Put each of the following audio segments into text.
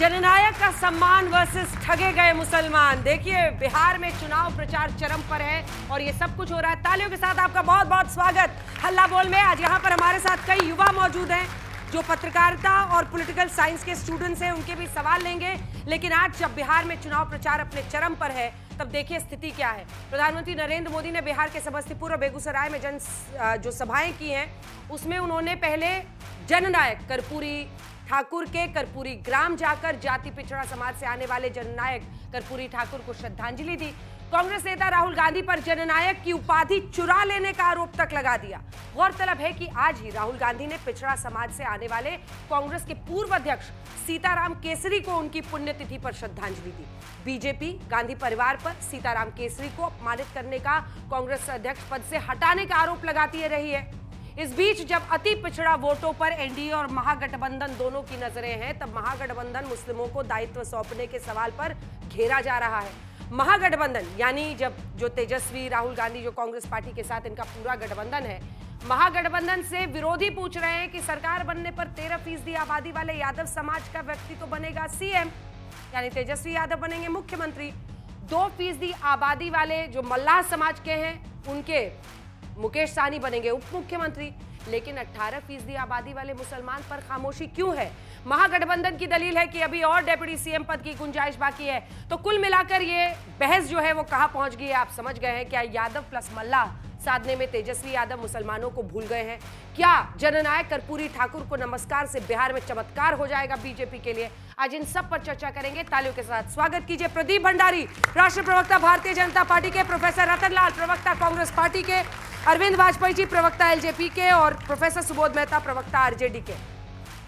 जननायक का सम्मान वर्सेस ठगे गए मुसलमान। देखिए बिहार में चुनाव प्रचार चरम पर है और ये सब कुछ हो रहा है। तालियों के साथ आपका बहुत बहुत स्वागत हल्ला बोल में। आज यहाँ पर हमारे साथ कई युवा मौजूद हैं जो पत्रकारिता और पॉलिटिकल साइंस के स्टूडेंट्स हैं, उनके भी सवाल लेंगे। लेकिन आज जब बिहार में चुनाव प्रचार अपने चरम पर है तब देखिए स्थिति क्या है। प्रधानमंत्री नरेंद्र मोदी ने बिहार के समस्तीपुर और बेगूसराय में जो सभाएं की हैं उसमें उन्होंने पहले जननायक कर्पूरी ठाकुर के कर्पूरी ग्राम जाकर जाति पिछड़ा समाज से आने वाले जननायक कर्पूरी ठाकुर को श्रद्धांजलि दी। कांग्रेस नेता राहुल गांधी पर जननायक की उपाधि चुरा लेने का आरोप तक लगा दिया। गौरतलब है कि आज ही राहुल गांधी ने पिछड़ा समाज से आने वाले कांग्रेस के पूर्व अध्यक्ष सीताराम केसरी को उनकी पुण्यतिथि पर श्रद्धांजलि दी। बीजेपी गांधी परिवार पर सीताराम केसरी को अपमानित करने का, कांग्रेस अध्यक्ष पद से हटाने का आरोप लगाती रही है। इस बीच जब अति पिछड़ा वोटों पर एनडीए और महागठबंधन दोनों की नजरें हैं, तब महागठबंधन मुस्लिमों को दायित्व सौंपने के सवाल पर घेरा जा रहा है। महागठबंधन यानी जो तेजस्वी, राहुल गांधी जो कांग्रेस पार्टी के साथ इनका पूरा गठबंधन है, महागठबंधन से विरोधी पूछ रहे हैं कि सरकार बनने पर 13% आबादी वाले यादव समाज का व्यक्ति तो बनेगा सीएम, यानी तेजस्वी यादव बनेंगे मुख्यमंत्री। 2% आबादी वाले जो मल्लाह समाज के हैं उनके मुकेश सहनी बनेंगे उप मुख्यमंत्री। लेकिन 18% आबादी वाले मुसलमान पर खामोशी क्यों है? महागठबंधन की दलील है कि अभी और डेप्यूटी सीएम पद की गुंजाइश बाकी है। तो कुल मिलाकर ये बहस जो है वो कहां पहुंच गई है आप समझ गए हैं। क्या यादव प्लस मल्लाह साधने में तेजस्वी यादव मुसलमानों को भूल गए हैं? क्या जननायक कर्पूरी ठाकुर को नमस्कार से बिहार में चमत्कार हो जाएगा बीजेपी के लिए? आज इन सब पर चर्चा करेंगे। तालियों के साथ स्वागत कीजिए प्रदीप भंडारी, राष्ट्रीय प्रवक्ता भारतीय जनता पार्टी के, प्रोफेसर रतन लाल, प्रवक्ता कांग्रेस पार्टी के, अरविंद वाजपेयी जी, प्रवक्ता एलजेपी के, और प्रोफेसर सुबोध मेहता, प्रवक्ता आरजेडी के।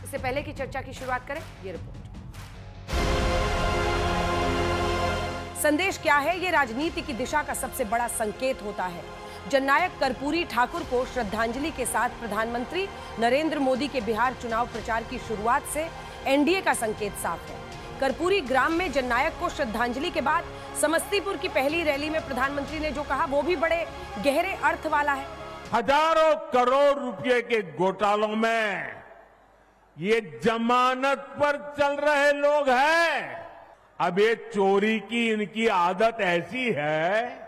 इससे पहले की चर्चा की शुरुआत करें ये रिपोर्ट। संदेश क्या है? ये राजनीति की दिशा का सबसे बड़ा संकेत होता है। जननायक कर्पूरी ठाकुर को श्रद्धांजलि के साथ प्रधानमंत्री नरेंद्र मोदी के बिहार चुनाव प्रचार की शुरुआत से एनडीए का संकेत साफ है। कर्पूरी ग्राम में जननायक को श्रद्धांजलि के बाद समस्तीपुर की पहली रैली में प्रधानमंत्री ने जो कहा वो भी बड़े गहरे अर्थ वाला है। हजारों करोड़ रुपए के घोटालों में ये जमानत पर चल रहे लोग हैं। अब ये चोरी की इनकी आदत ऐसी है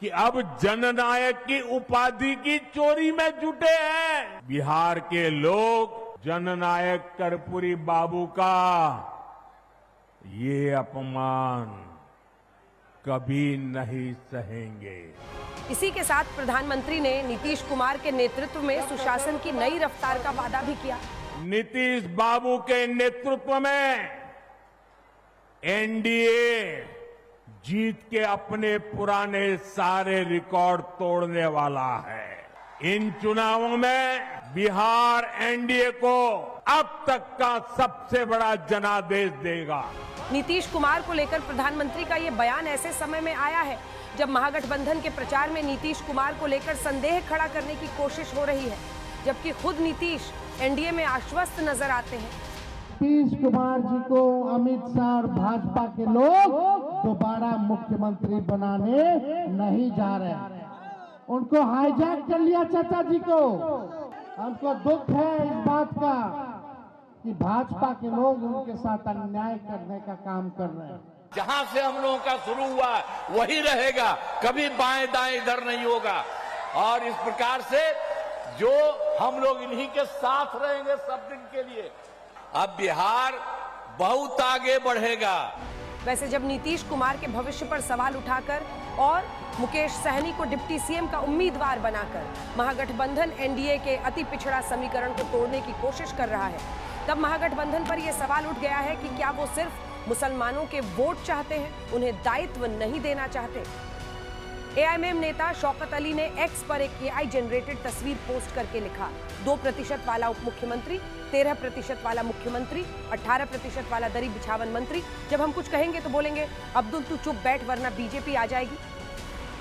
कि अब जननायक की उपाधि की चोरी में जुटे हैं। बिहार के लोग जननायक कर्पूरी बाबू का ये अपमान कभी नहीं सहेंगे। इसी के साथ प्रधानमंत्री ने नीतीश कुमार के नेतृत्व में सुशासन की नई रफ्तार का वादा भी किया। नीतीश बाबू के नेतृत्व में एनडीए जीत के अपने पुराने सारे रिकॉर्ड तोड़ने वाला है। इन चुनावों में बिहार एनडीए को अब तक का सबसे बड़ा जनादेश देगा। नीतीश कुमार को लेकर प्रधानमंत्री का ये बयान ऐसे समय में आया है जब महागठबंधन के प्रचार में नीतीश कुमार को लेकर संदेह खड़ा करने की कोशिश हो रही है, जबकि खुद नीतीश एनडीए में आश्वस्त नजर आते हैं। नीतीश कुमार जी को अमित शाह और भाजपा के लोग दोबारा मुख्यमंत्री बनाने नहीं जा रहे। उनको हाईजैक कर लिया चाचा जी को। हमको दुख है इस बात का कि भाजपा के लोग उनके साथ अन्याय करने का काम कर रहे हैं। जहां से हम लोगों का शुरू हुआ वही रहेगा, कभी बाएं दाएं इधर नहीं होगा। और इस प्रकार से जो हम लोग इन्हीं के साथ रहेंगे सब दिन के लिए। अब बिहार बहुत आगे बढ़ेगा। वैसे जब नीतीश कुमार के भविष्य पर सवाल उठाकर और मुकेश सहनी को डिप्टी सीएम का उम्मीदवार बनाकर महागठबंधन एनडीए के अति पिछड़ा समीकरण को तोड़ने की कोशिश कर रहा है, तब महागठबंधन पर यह सवाल उठ गया है कि क्या वो सिर्फ मुसलमानों के वोट चाहते हैं, उन्हें दायित्व नहीं देना चाहते। एआईएमएम नेता शौकत अली ने एक्स पर एक एआई जनरेटेड तस्वीर पोस्ट करके लिखा, 2% वाला उप मुख्यमंत्री, 13% वाला मुख्यमंत्री, 18% वाला दरी बिछावन मंत्री। जब हम कुछ कहेंगे तो बोलेंगे अब्दुल तू चुप बैठ वरना बीजेपी आ जाएगी।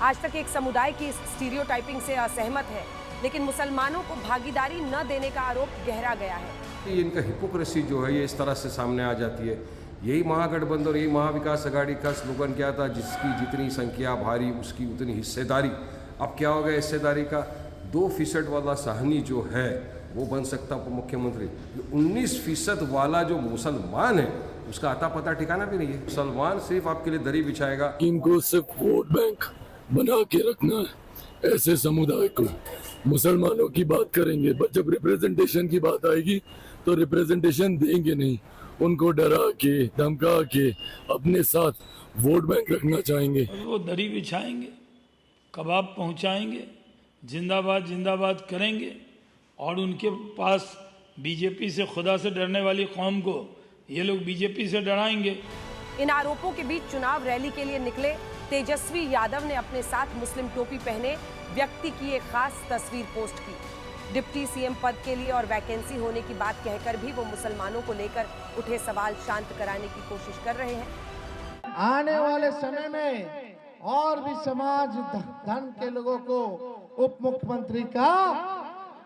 आज तक एक समुदाय की इस स्टीरियोटाइपिंग से असहमत है, लेकिन मुसलमानों को भागीदारी न देने का आरोप गहरा गया है। इनका हिपोक्रेसी जो है ये इस तरह से सामने आ जाती है। यही महागठबंधन और यही महाविकास आघाड़ी का स्लोगन क्या था? जिसकी जितनी संख्या भारी उसकी उतनी हिस्सेदारी। अब क्या हो गया हिस्सेदारी का? 2% वाला सहनी जो है वो बन सकता उप मुख्यमंत्री। 19% वाला जो मुसलमान है उसका अता पता ठिकाना भी नहीं है। सलमान सिर्फ आपके लिए दरी बिछाएगा। इनको सिर्फ वोट बैंक बना के रखना है ऐसे समुदाय को। मुसलमानों की बात करेंगे, पर जब रिप्रेजेंटेशन की बात आएगी तो रिप्रेजेंटेशन देंगे नहीं, उनको डरा के धमका के अपने साथ वोट बैंक रखना चाहेंगे। वो दरी बिछाएंगे, कबाब पहुंचाएंगे, जिंदाबाद जिंदाबाद करेंगे और उनके पास बीजेपी से, खुदा से डरने वाली कौम को ये लोग बीजेपी से डराएंगे। इन आरोपों के बीच चुनाव रैली के लिए निकले तेजस्वी यादव ने अपने साथ मुस्लिम टोपी पहने व्यक्ति की एक खास तस्वीर पोस्ट की। डिप्टी सीएम पद के लिए और वैकेंसी होने की बात कहकर भी वो मुसलमानों को लेकर उठे सवाल शांत कराने की कोशिश कर रहे हैं। आने वाले समय में और भी समाज धर्म के लोगों को उप मुख्यमंत्री का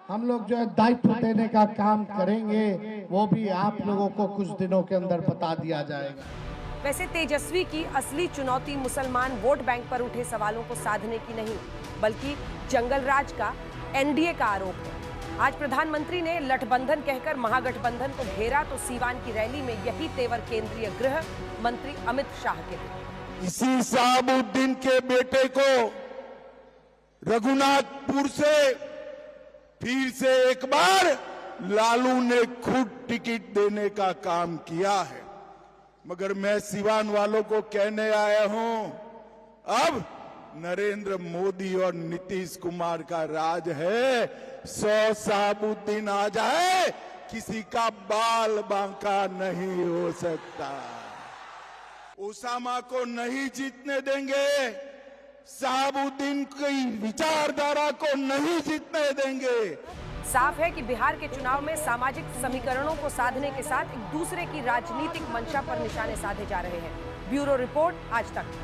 हम लोग जो है दायित्व देने का काम करेंगे, वो भी आप लोगों को कुछ दिनों के अंदर बता दिया जाएगा। वैसे तेजस्वी की असली चुनौती मुसलमान वोट बैंक पर उठे सवालों को साधने की नहीं, बल्कि जंगल राज का, एनडीए का आरोप है। आज प्रधानमंत्री ने लठबंधन कहकर महागठबंधन को घेरा तो सीवान की रैली में यही तेवर केंद्रीय गृह मंत्री अमित शाह के थे। इसी शहाबुद्दीन के बेटे को रघुनाथपुर से फिर से एक बार लालू ने खुद टिकट देने का काम किया है, मगर मैं सिवान वालों को कहने आया हूं, अब नरेंद्र मोदी और नीतीश कुमार का राज है। 100 शहाबुद्दीन आ जाए, किसी का बाल बांका नहीं हो सकता। ओसामा को नहीं जीतने देंगे, शहाबुद्दीन की विचारधारा को नहीं जीतने देंगे। साफ है कि बिहार के चुनाव में सामाजिक समीकरणों को साधने के साथ एक दूसरे की राजनीतिक मंशा पर निशाने साधे जा रहे हैं। ब्यूरो रिपोर्ट आज तक।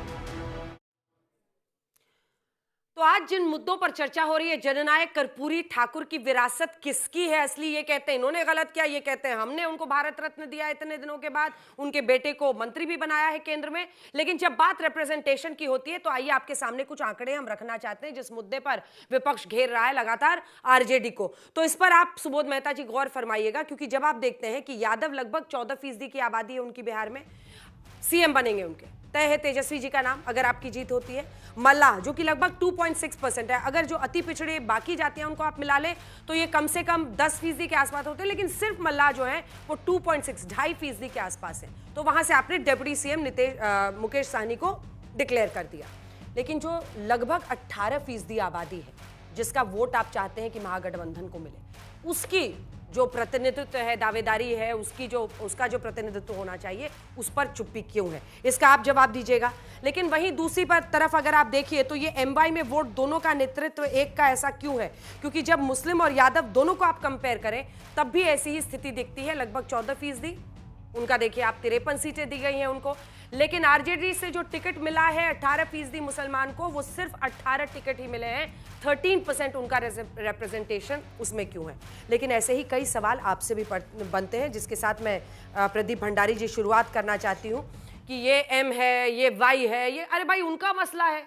तो आज जिन मुद्दों पर चर्चा हो रही है, जननायक कर्पूरी ठाकुर की विरासत किसकी है असली, ये कहते हैं इन्होंने गलत किया, ये कहते हैं हमने उनको भारत रत्न दिया इतने दिनों के बाद, उनके बेटे को मंत्री भी बनाया है केंद्र में। लेकिन जब बात रिप्रेजेंटेशन की होती है तो आइए आपके सामने कुछ आंकड़े हम रखना चाहते हैं जिस मुद्दे पर विपक्ष घेर रहा है लगातार आरजेडी को। तो इस पर आप सुबोध मेहता जी गौर फरमाइएगा, क्योंकि जब आप देखते हैं कि यादव लगभग 14% की आबादी है उनकी बिहार में, सीएम बनेंगे उनके, तय है तेजस्वी जी का नाम अगर आपकी जीत होती है। मल्लाह जो कि लगभग 2.6% है, अगर जो अति पिछड़े बाकी जातियां उनको आप मिला लें तो ये कम से कम 10% के आसपास होते हैं, लेकिन सिर्फ मल्लाह जो है वो 2.6 2.5% के आसपास है। तो वहां से आपने डिप्टी सीएम मुकेश सहनी को डिक्लेयर कर दिया। लेकिन जो लगभग 18% आबादी है जिसका वोट आप चाहते हैं कि महागठबंधन को मिले, उसकी जो प्रतिनिधित्व है, दावेदारी है, उसका जो प्रतिनिधित्व होना चाहिए, उस पर चुप्पी क्यों है, इसका आप जवाब दीजिएगा। लेकिन वहीं दूसरी तरफ अगर आप देखिए तो ये एमवाई में वोट दोनों का नेतृत्व एक का ऐसा क्यों है, क्योंकि जब मुस्लिम और यादव दोनों को आप कंपेयर करें तब भी ऐसी ही स्थिति दिखती है। लगभग 14% उनका देखिए आप 53 सीटें दी गई हैं उनको। लेकिन आरजेडी से जो टिकट मिला है 18% मुसलमान को, वो सिर्फ 18 टिकट ही मिले हैं, 13% उनका रिप्रेजेंटेशन उसमें क्यों है। लेकिन ऐसे ही कई सवाल आपसे भी बनते हैं, जिसके साथ मैं प्रदीप भंडारी जी शुरुआत करना चाहती हूँ कि ये एम है, ये वाई है, ये अरे भाई उनका मसला है,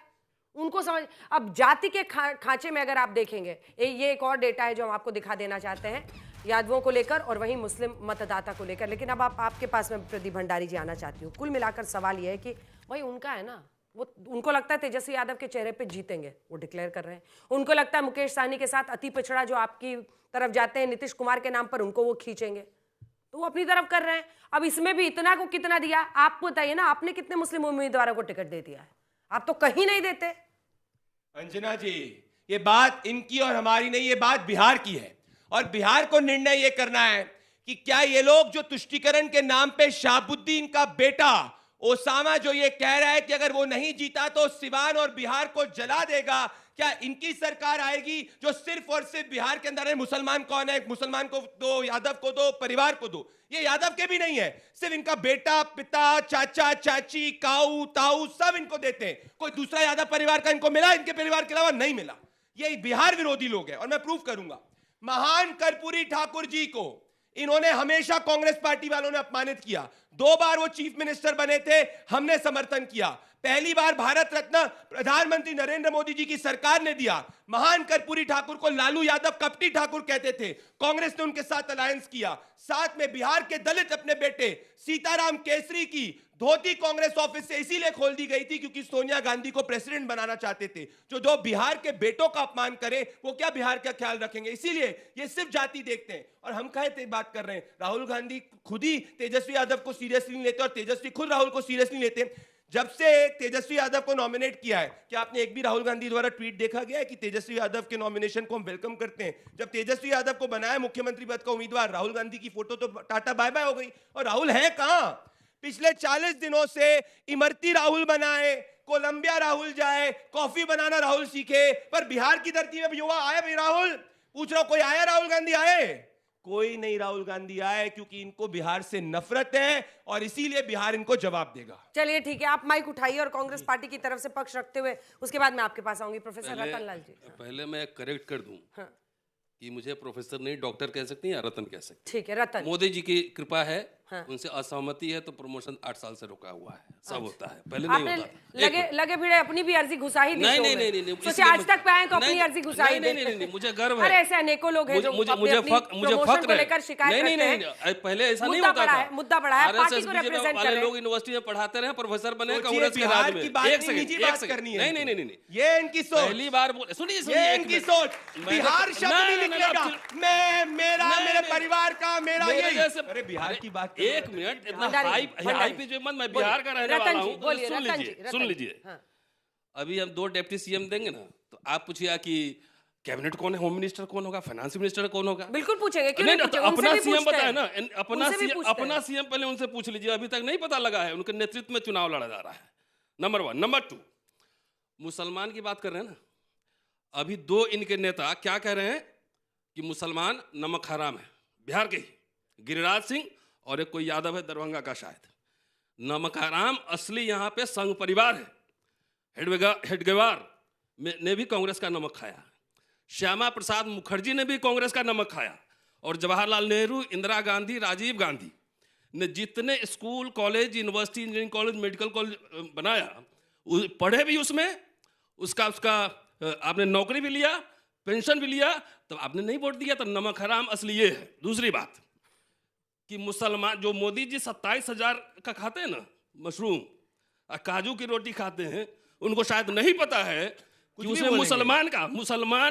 उनको समझ। अब जाति के खांचे में अगर आप देखेंगे, ये एक और डेटा है जो हम आपको दिखा देना चाहते हैं यादवों को लेकर और वहीं मुस्लिम मतदाता को लेकर। लेकिन अब आपके पास में प्रदीप भंडारी जी आना चाहती हूँ। कुल मिलाकर सवाल यह है कि भाई उनका है ना, वो उनको लगता है तेजस्वी यादव के चेहरे पे जीतेंगे, वो डिक्लेयर कर रहे हैं। उनको लगता है मुकेश सहनी के साथ अति पिछड़ा जो आपकी तरफ जाते हैं नीतीश कुमार के नाम पर, उनको वो खींचेंगे, तो वो अपनी तरफ कर रहे हैं। अब इसमें भी इतना को कितना दिया आप बताइए ना, आपने कितने मुस्लिम उम्मीदवारों को टिकट दे दिया है? आप तो कहीं नहीं देते। अंजना जी, ये बात इनकी और हमारी नहीं, ये बात बिहार की है और बिहार को निर्णय ये करना है कि क्या ये लोग जो तुष्टीकरण के नाम पे शहाबुद्दीन का बेटा ओसामा जो ये कह रहा है कि अगर वो नहीं जीता तो सिवान और बिहार को जला देगा, क्या इनकी सरकार आएगी जो सिर्फ और सिर्फ बिहार के अंदर है? मुसलमान कौन है? मुसलमान को दो, यादव को दो, परिवार को दो। ये यादव के भी नहीं है, सिर्फ इनका बेटा, पिता, चाचा, चाची, काऊ, ताऊ सब इनको देते हैं। कोई दूसरा यादव परिवार का इनको मिला? इनके परिवार के अलावा नहीं मिला। ये बिहार विरोधी लोग हैं और मैं प्रूफ करूंगा। महान कर्पूरी ठाकुर जी को इन्होंने हमेशा कांग्रेस पार्टी वालों ने अपमानित किया। 2 बार वो चीफ मिनिस्टर बने थे, हमने समर्थन किया। पहली बार भारत रत्न प्रधानमंत्री नरेंद्र मोदी जी की सरकार ने दिया। महान कर्पूरी ठाकुर को लालू यादव कपटी ठाकुर कहते थे, कांग्रेस ने उनके साथ अलायंस किया। साथ में बिहार के दलित अपने बेटे सीताराम केसरी की धोती कांग्रेस ऑफिस से इसीलिए खोल दी गई थी क्योंकि सोनिया गांधी को प्रेसिडेंट बनाना चाहते थे। जो बिहार के बेटों का अपमान करें वो क्या बिहार का ख्याल रखेंगे? इसीलिए ये सिर्फ जाति देखते हैं। और हम काहे बात कर रहे हैं? राहुल गांधी खुद ही तेजस्वी यादव को सीरियसली नहीं लेते और तेजस्वी खुद राहुल को सीरियसली लेते। जब से तेजस्वी यादव को नॉमिनेट किया है, क्या आपने एक भी राहुल गांधी द्वारा ट्वीट देखा गया है कि तेजस्वी यादव के नॉमिनेशन को हम वेलकम करते हैं? जब तेजस्वी यादव को बनाया मुख्यमंत्री पद का उम्मीदवार, राहुल गांधी की फोटो तो टाटा बाय बाय हो गई। और राहुल है कहां? पिछले 40 दिनों से इमरती राहुल बनाए, कोलंबिया राहुल जाए, कॉफी बनाना राहुल सीखे, पर बिहार की धरती में युवा आए भी राहुल? पूछ रहा हूं, कोई आया राहुल गांधी आए? कोई नहीं राहुल गांधी आए, क्योंकि इनको बिहार से नफरत है और इसीलिए बिहार इनको जवाब देगा। चलिए ठीक है, आप माइक उठाइए और कांग्रेस पार्टी की तरफ से पक्ष रखते हुए उसके बाद मैं आपके पास आऊंगी। प्रोफेसर रतन लाल जी। पहले मैं करेक्ट कर दूं कि मुझे प्रोफेसर नहीं डॉक्टर कह सकती हैं या रतन कह सकती। ठीक है रतन। मोदी जी की कृपा है, उनसे असहमति है तो प्रमोशन 8 साल से रुका हुआ है। सब होता है, पहले नहीं होता। लगे भिड़े अपनी भी अर्जी घुसाई दी। नहीं सोचे आज तक पे आए तो अपनी अर्जी घुसाई। नहीं, मुझे गर्व है। अरे ऐसे अनेकों लोग हैं जो मुझे फख्र लेकर शिकायत करते हैं। पहले ऐसा नहीं होता था। मुद्दा बड़ा है, पार्टी को रिप्रेजेंट कर रहे हैं। लोग यूनिवर्सिटी में पढ़ाते रहे, प्रोफेसर बने कांग्रेस के राज में। एक सेकंड, नहीं, ये इनकी सोच। पहली बार सुनिए, ये इनकी सोच। बिहार शब्द नहीं निकलेगा। मेरा, मेरे परिवार का, मेरा यही। अरे बिहार की बात, एक मिनट, मैं बिहार का रहने वाला हूँ। सुन लीजिए, अभी हम 2 डिप्टी सीएम देंगे ना, तो आप पूछिए कि कैबिनेट कौन है, होम मिनिस्टर कौन होगा, फाइनेंस मिनिस्टर कौन होगा? बिल्कुल पूछेंगे, क्यों नहीं? नहीं तो अपना सीएम बताए ना, अपना सीएम पहले उनसे पूछ लीजिए। अभी तक नहीं पता लगा है, उनके नेतृत्व में चुनाव लड़ा जा रहा है। नंबर 1। नंबर 2, मुसलमान की बात कर रहे हैं ना, अभी 2 इनके नेता क्या कह रहे हैं कि मुसलमान नमक हराम है। बिहार के ही गिरिराज सिंह और एक कोई यादव है दरभंगा का शायद। नमक हराम असली यहाँ पे संघ परिवार है। हेडगेवार ने भी कांग्रेस का नमक खाया, श्यामा प्रसाद मुखर्जी ने भी कांग्रेस का नमक खाया, और जवाहरलाल नेहरू, इंदिरा गांधी, राजीव गांधी ने जितने school, college, university, engineering college, medical college बनाया, पढ़े भी उसमें, उसका आपने नौकरी भी लिया, पेंशन भी लिया, तो आपने नहीं वोट दिया। तो नमक हराम असली ये है। दूसरी बात कि मुसलमान जो मोदी जी 27,000 का खाते हैं ना मशरूम, काजू की रोटी खाते हैं, उनको शायद नहीं पता है कि उसमें मुसलमान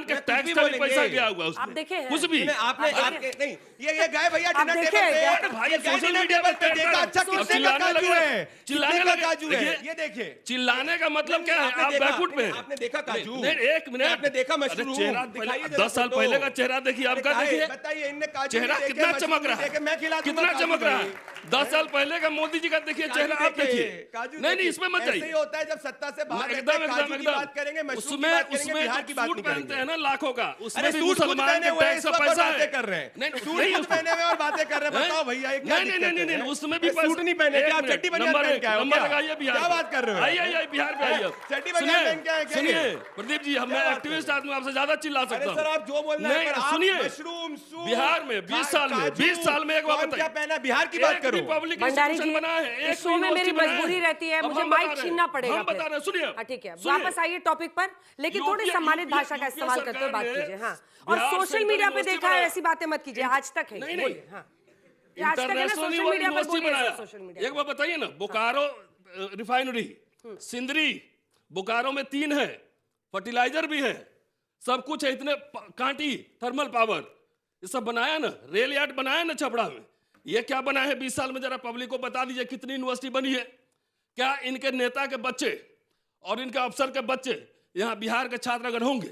का टैक्स का भी पैसा गया हुआ उसमें। आप देखे कुछ भी आपने नहीं, ये गए भैया डिनर टेबल पे, भाई सोशल मीडिया पर देखा, अच्छा कितने का काजू है, चिल्लाने लगे, काजू है, ये देखिए। चिल्लाने का मतलब क्या है? आप बैकफुट पे। आपने देखा काजू? नहीं, एक मिनट, आपने देखा मशरूम? चेहरा 10 साल पहले का चेहरा देखिए, आपका देखिए, बताइए इनने काजू चेहरा कितना चमक रहा है, मैं खिला दूंगा। कितना चमक रहा है? 10 साल पहले का मोदी जी का देखिए चेहरा, आप देखिए। नहीं, इसमें मत जाइए। ऐसे ही होता है जब सत्ता से बाहर एकदम बात करेंगे, मशरूम की बात करेंगे, बिहार की बात सूट पहनते हैं ना लाखों का, उसमें भी सूट मुसलमान के टैक्स का पैसा है। कर रहे हैं, सूट पहने हुए और बातें कर रहे हैं। बताओ भैया, ये क्या नहीं, उसमें भी सूट नहीं पहने, क्या आप चड्डी बनियान पहन के आए हो? नंबर लगाइए बिहार, क्या बात कर रहे हो? आइए बिहार पे आइए। चड्डी बनियान पहन के आए क्या? सुनिए प्रदीप जी, मैं एक्टिविस्ट आदमी, आपसे ज्यादा चिल्ला सकता हूं। सर आप जो बोल रहे हैं, सुनिए, मशरूम सूट बिहार में 20 साल में एक बार बताइए, क्या पहना? बिहार की बात करो। पब्लिक इंस्टीट्यूशन बना है, एक शो में मेरी मजबूरी रहती है, मुझे माइक छीनना पड़ेगा। हम बता रहे हैं, सुनिए। ठीक है, वापस आइए टॉपिक पर, लेकिन थोड़ी सम्मानित भाषा का इस्तेमाल करते हुए बात कीजिए। हाँ, और सोशल मीडिया पे देखा है ऐसी बातें मत कीजिए, आज तक है। इंटरनेशनल यूनिवर्सिटी बनाया। एक बार बताइए ना, बोकारो रिफाइनरी, सिंदरी, बोकारो में 3 है, फर्टिलाइजर भी है, सब कुछ है, इतने कांटी, थर्मल पावर, ये सब बनाया ना। रेल यार्ड बनाया ना छपड़ा में। ये क्या बना है 20 साल में? जरा पब्लिक को बता दीजिए कितनी यूनिवर्सिटी बनी है। क्या इनके नेता के बच्चे और इनके अफसर के बच्चे यहाँ बिहार के छात्र अगर होंगे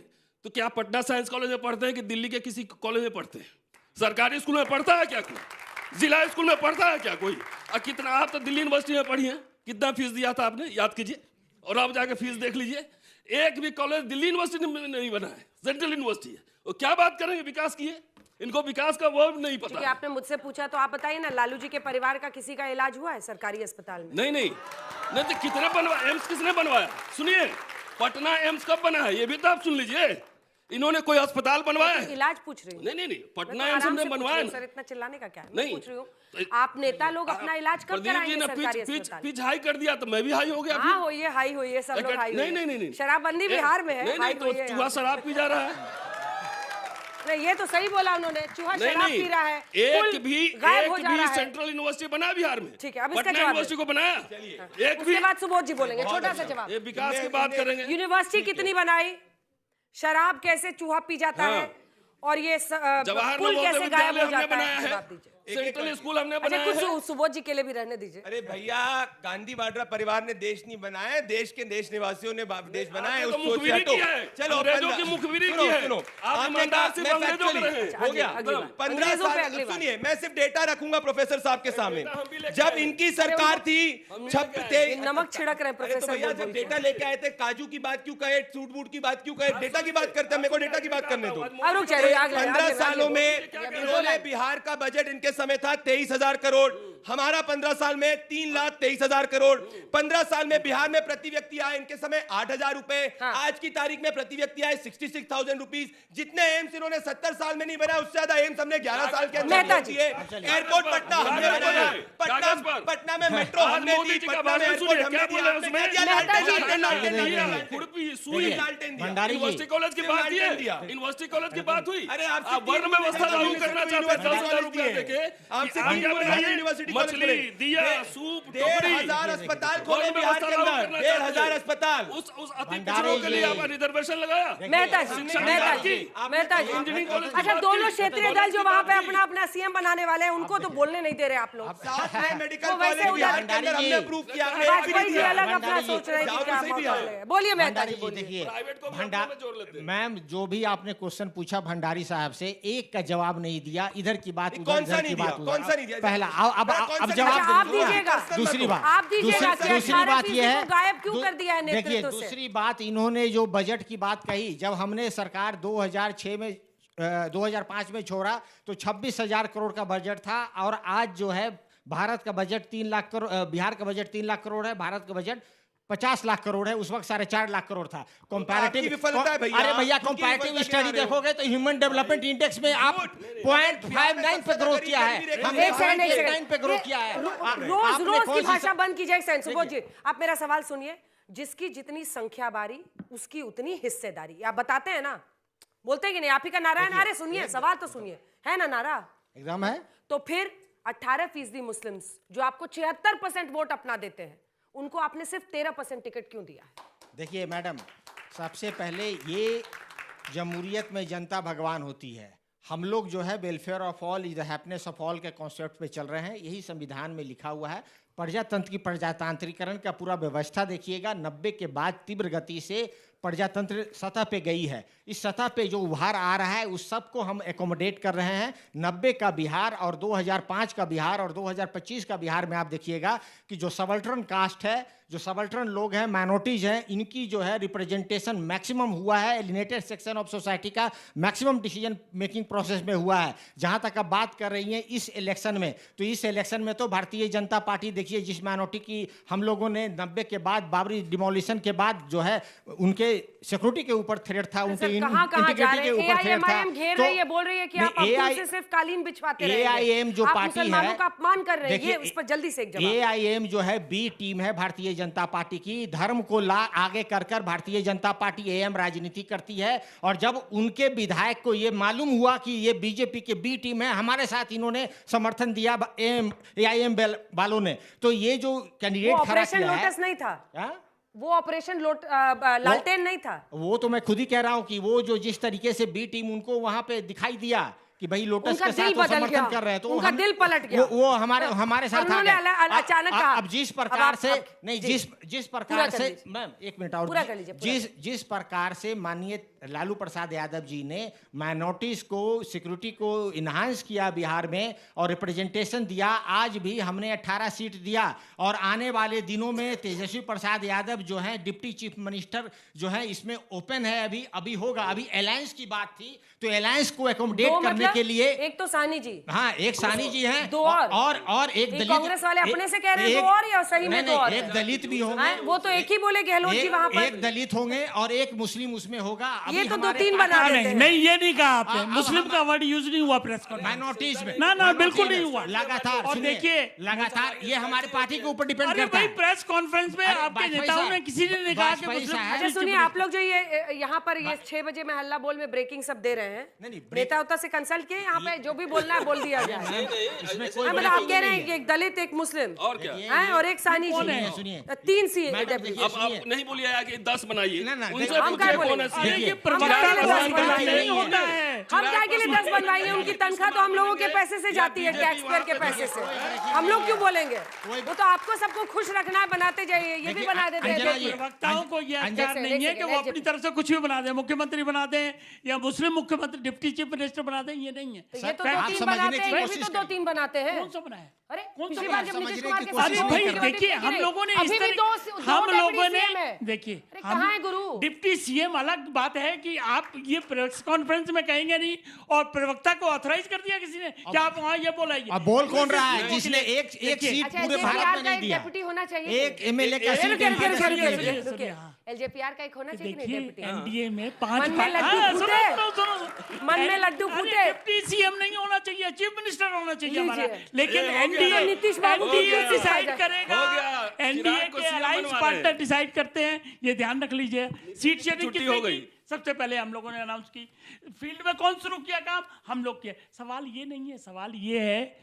तो क्या पटना साइंस कॉलेज में पढ़ते हैं कि दिल्ली के किसी कॉलेज में पढ़ते हैं? सरकारी स्कूल में पढ़ता है क्या कोई? जिला स्कूल में पढ़ता है क्या कोई? और कितना, आप तो दिल्ली यूनिवर्सिटी में पढ़ी हैं, कितना फीस दिया था आपने, याद कीजिए, और आप जाके फीस देख लीजिए। एक भी कॉलेज दिल्ली यूनिवर्सिटी में नहीं बना है, सेंट्रल यूनिवर्सिटी है। और क्या बात करेंगे विकास की? इनको विकास का वर्ड नहीं पता। क्योंकि आपने मुझसे पूछा तो आप बताइए ना, लालू जी के परिवार का किसी का इलाज हुआ है सरकारी अस्पताल में? नहीं तो कितने बनवाया? एम्स किसने बनवाया? सुनिए, पटना एम्स कब बना है ये भी तो आप सुन लीजिए। इन्होंने कोई अस्पताल बनवाया है? इलाज पूछ रही हूँ। नहीं, पटना एम्स हमने बनवाया ना। सर इतना चिल्लाने का क्या है? नहीं पूछ रही हूँ, आप नेता लोग अपना इलाज कब कराएंगे सरकारी अस्पताल? पिच हाई कर दिया तो मैं भी हाई हो गया। हाँ होइए, हाई होइए, सब लोग हाई होइए। नहीं, शराबबंदी बिहार में है, हाई होइए। चूहा शराब पी जा रहा है। नहीं, ये तो सही बोला उन्होंने, चूहा शराब पी रहा है। एक भी सेंट्रल यूनिवर्सिटी बना बिहार में? ठीक है, अब इसका पटना जवाब यूनिवर्सिटी को बनाया? एक भी? उसके बाद सुबोध जी बोलेंगे, छोटा सा जवाब। ये विकास की बात करेंगे। यूनिवर्सिटी कितनी बनाई, शराब कैसे चूहा पी जाता है, और ये पुल कैसे गायब हो जाता है, जवाब दीजिए। सेंट्रल स्कूल हमने बनाया है। कुछ सुबोध जी के लिए भी रहने दीजिए। अरे भैया, गांधी वाड्रा परिवार ने देश नहीं बनाया, देश के देश निवासियों ने देश बनाया है। चलो, अंग्रेजों की मुखबिरी की है। आप ईमानदार से अंग्रेजों के रहे। हो गया 15 साल। सुनिए, मैं सिर्फ डेटा रखूंगा प्रोफेसर साहब के सामने। जब इनकी सरकार थी, नमक छिड़क रहे प्रोफेसर भैया, जब डेटा लेके आए थे, काजू की बात क्यों कहे, सूट बूट की बात क्यों कहे, डेटा की बात करते हैं। मेरे को डेटा की बात करने दो। 15 सालों में इन्होंने बिहार का बजट इनके समय था 23,000 करोड़। हमारा 15 साल में 3,23,000 करोड़। 15 साल में बिहार में प्रति व्यक्ति आए इनके समय 8,000 रुपए। आज की तारीख में प्रति व्यक्ति आए 66,000 रुपीज। जितने एम्स इन्होंने 70 साल में नहीं बनाया, उससे ज्यादा एम्स हमने 11 साल के अंदर दिए। एयरपोर्ट पटना हमने बनाया, पटना में मेट्रो हमने दी, पटना में एयरपोर्ट हमने दिया। यूनिवर्सिटी कॉलेज की बात है, यूनिवर्सिटी कॉलेज की बात हुई। अरे आप वर्ण व्यवस्था लागू करना चाहते हैं, 10,000 रुपए देके आपसे यूनिवर्सिटी मछली, दिया, सूप, 1,500 अस्पताल खोले बिहार के अंदर। 1,500 अस्पताल। उस अति पिछड़ों के लिए आपने रिजर्वेशन लगाया। मेहता जी, अच्छा, दोनों क्षेत्रीय दल जो वहाँ पे अपना अपना सीएम बनाने वाले हैं, उनको तो बोलने नहीं दे रहे आप लोग। मेडिकल कॉलेज बिहार के अंदर हमने अप्रूव किया। वाजपेयी जी अलग अपना सोच रहे हैं कि क्या बोले। बोलिए मेहता जी, देखिए मैम, जो भी आपने क्वेश्चन पूछा भंडारी साहब से, एक का जवाब नहीं दिया। इधर की बात, कौन सा नहीं दिया? पहला, अब जवाब आप दीजिएगा। दूसरी बात, आप दीजिएगा, दूसरी बात यह है, गायब क्यों कर दिया है नेतृत्व से? देखिए, दूसरी बात, इन्होंने जो बजट की बात कही, जब हमने सरकार 2005 में छोड़ा तो 26,000 करोड़ का बजट था, और आज जो है भारत का बजट 3 लाख करोड़, बिहार का बजट 3 लाख करोड़ है, भारत का बजट 50 लाख करोड़ है। उस वक्त 4.5 लाख करोड़ था। कंपैरेटिव, अरे भैया, कंपैरेटिव स्टडी देखोगे तो ह्यूमन डेवलपमेंट इंडेक्स में आप 0.59 पे ग्रोथ किया है, हमने 0.89 पे ग्रोथ किया है। रोज की भाषा बंद कीजिए। सुबोध जी, आप मेरा सवाल सुनिए। जिसकी जितनी संख्या बारी, उसकी उतनी हिस्सेदारी, आप बताते हैं ना, बोलते हैं कि नहीं? आप ही का नारा है। नारे सुनिए, सवाल तो सुनिए, है ना नारा? एकदम है। तो फिर 18% मुस्लिम्स जो आपको 76% वोट अपना देते हैं, उनको आपने सिर्फ 13% टिकट क्यों दिया है? देखिए मैडम, सबसे पहले ये जमहूरियत में जनता भगवान होती है। हम लोग जो है welfare of all is the happiness of all के कॉन्सेप्ट पे चल रहे हैं। यही संविधान में लिखा हुआ है। प्रजातंत्र की प्रजातांत्रिकरण का पूरा व्यवस्था देखिएगा, 90 के बाद तीव्र गति से प्रजातंत्र सतह पे गई है। इस सतह पे जो उभार आ रहा है, उस सब को हम एकोमोडेट कर रहे हैं। 90 का बिहार और 2005 का बिहार और 2025 का बिहार में आप देखिएगा कि जो सबल्टर्न कास्ट है, जो सबल्टर्न लोग हैं, माइनॉरिटीज हैं, इनकी जो है रिप्रेजेंटेशन मैक्सिमम हुआ है। एलिनेटेड सेक्शन ऑफ सोसाइटी का मैक्सिमम डिसीजन मेकिंग प्रोसेस में हुआ है। जहां तक आप बात कर रही हैं इस इलेक्शन में, तो इस इलेक्शन में तो भारतीय जनता पार्टी, देखिए, जिस माइनॉरिटी की हम लोगों ने 90 के बाद बाबरी डिमोलिशन के बाद जो है उनके सिक्योरिटी के ऊपर थ्रेट था, उनके इंटीग्रिटी के ऊपर थ्रेट था। घेर रही है, बोल रही है कि आप अब्दुल से सिर्फ कालीन बिछवाते रहे। AIM जो पार्टी है, मुसलमानों का अपमान कर रहे हैं, ये उस पर जल्दी से एक जवाब। AIM जो है बी टीम है भारतीय जनता पार्टी की। धर्म को आगे कर भारतीय जनता पार्टी AM राजनीति करती है। और जब उनके विधायक को ये मालूम हुआ कि ये बीजेपी के बी टीम है, हमारे साथ इन्होंने समर्थन दिया AIM वालों ने, तो ये जो कैंडिडेट खड़ा किया है, लोटस नहीं था वो ऑपरेशन लालटेन नहीं था। वो तो मैं खुद ही कह रहा हूं कि वो जो जिस तरीके से बी टीम उनको वहां पे दिखाई दिया कि भाई लोटस के साथ वो समर्थन कर रहे हैं, तो उनका दिल पलट गया। वो हमारे साथ आ गए। अचानक कहा, अब जिस प्रकार से नहीं, जिस प्रकार से, मैम एक मिनट और, जिस प्रकार से माननीय लालू प्रसाद यादव जी ने माइनॉरिटीज को, सिक्योरिटी को इन्हांस किया बिहार में और रिप्रेजेंटेशन दिया, आज भी हमने 18 सीट दिया। और आने वाले दिनों में तेजस्वी प्रसाद यादव जो है डिप्टी चीफ मिनिस्टर जो है, इसमें ओपन है, अभी होगा। अभी अलायंस की बात थी, तो अलायंस को एकोमोडेट करने करने के लिए एक तो सानी जी, हाँ एक सानी जी हैं, दो और एक दलित। कांग्रेस वाले अपने से कह रहे हैं दो और, या सही में दो और? एक दलित भी होंगे, वो तो एक ही बोले गहलोत जी वहाँ पर। एक दलित होंगे और एक मुस्लिम उसमें होगा। ये तो 2-3 बना देते हैं। नहीं, ये नहीं कहा आपने, मुस्लिम का वर्ड यूज नहीं हुआ प्रेस कॉन्फ्रेंस माइनॉरिटीज में। ना बिल्कुल नहीं हुआ लगातार। और देखिए लगातार ये हमारे पार्टी के ऊपर डिपेंड करता है। प्रेस कॉन्फ्रेंस में आपके नेताओं ने किसी ने नहीं कहा कि मुस्लिम। अच्छा सुनिए, आप लोग जो ये यहाँ पर ये 6 बजे में हल्ला बोल में ब्रेकिंग सब दे रहे हैं, नेता उता से कंसल्ट किए? यहाँ पे जो भी बोलना है बोल दिया जाए। मतलब आप कह रहे हैं एक दलित, एक मुस्लिम और क्या है, और एक सानी जी, सुनिए 3 सी। अब आप नहीं बोलिए कि 10 बनाइए, उनसे हम क्या बोले? ये नहीं होता है। हम क्या के लिए 10 बनवाएंगे? उनकी तनख्वाह तो हम लोगों के पैसे से जाती है, टैक्स पेयर के पैसे से। हम लोग क्यों बोलेंगे? वो तो आपको सबको खुश रखना है, बनाते जाइए, ये भी बना देते हैं। प्रवक्ताओं को ये अधिकार नहीं है कि वो अपनी तरफ से कुछ भी बना दें, मुख्यमंत्री बना दें या मुस्लिम मुख्यमंत्री, डिप्टी चीफ मिनिस्टर बना दें, ये नहीं है। ये तो 2-3 बनाते हैं, ये भी तो 2-3 बनाते हैं। कौन सा बनाया? अरे पिछली बार जब नीतीश कुमार के साथ भाई देखिए, हम लोगों ने देखिए, कहाँ है गुरु? डिप्टी सीएम अलग बात है कि आप ये प्रेस कॉन्फ्रेंस में कहेंगे नहीं, और प्रवक्ता को ऑथराइज कर दिया किसी ने, क्या आप वहाँ ये बोलाइए? अब बोल कौन रहा है जिसने एक सीट पूरे भारत में नहीं दिया? डेप्यूटी होना चाहिए, एक एमएलए का सीट। एलजेपीआर का एक होना चाहिए। एनडीए में 5 मन में लड्डू फूटे। डिप्टी सीएम नहीं होना चाहिए, चीफ मिनिस्टर होना चाहिए हमारा। लेकिन नीतीश बाबू एनडीए डिसाइड करेगा, एनडीए के अलायंस पार्टनर डिसाइड करते हैं, ये ध्यान रख लीजिए। सीट शेयरिंग किसने हो गई? सबसे पहले हम लोगों ने अनाउंस की। फील्ड में कौन शुरू किया काम? हम लोग किया। सवाल ये नहीं है, सवाल ये है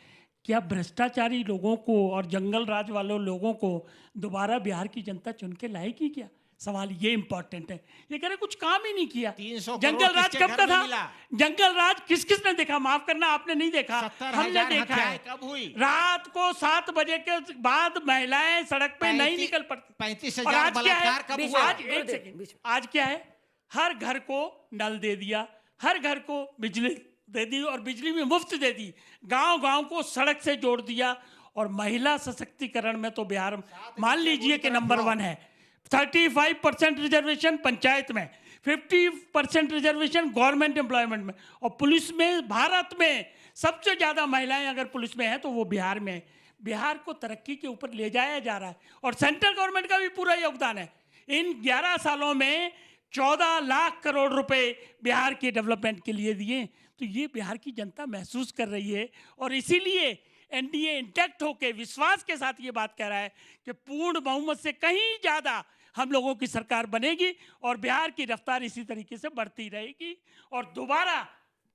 क्या भ्रष्टाचारी लोगों को और जंगल राज वालों लोगों को दोबारा बिहार की जनता चुन के लाएगी क्या? सवाल ये इंपॉर्टेंट है। ये कह रहे कुछ काम ही नहीं किया। जंगल राज कब का था? जंगल राज किस किस ने देखा? माफ करना, आपने नहीं देखा, हमने देखा है। कब हुई? रात को 7 बजे के बाद महिलाएं सड़क पे नहीं निकल पड़ती। 35,000 बलात्कार कब हुआ? आज क्या है? हर घर को नल दे दिया, हर घर को बिजली दे दी, और बिजली भी मुफ्त दे दी। गांव-गांव को सड़क से जोड़ दिया, और महिला सशक्तिकरण में तो बिहार मान लीजिए कि नंबर 1 है। 35% रिजर्वेशन पंचायत में, 50% रिजर्वेशन गवर्नमेंट एम्प्लॉयमेंट में, और पुलिस में भारत में सबसे ज्यादा महिलाएं अगर पुलिस में है तो वो बिहार में है। बिहार को तरक्की के ऊपर ले जाया जा रहा है, और सेंट्रल गवर्नमेंट का भी पूरा योगदान है। इन 11 सालों में 14 लाख करोड़ रुपए बिहार के डेवलपमेंट के लिए दिए। तो ये बिहार की जनता महसूस कर रही है, और इसीलिए एनडीए इंटैक्ट होकर विश्वास के साथ ये बात कह रहा है कि पूर्ण बहुमत से कहीं ज्यादा हम लोगों की सरकार बनेगी, और बिहार की रफ्तार इसी तरीके से बढ़ती रहेगी, और दोबारा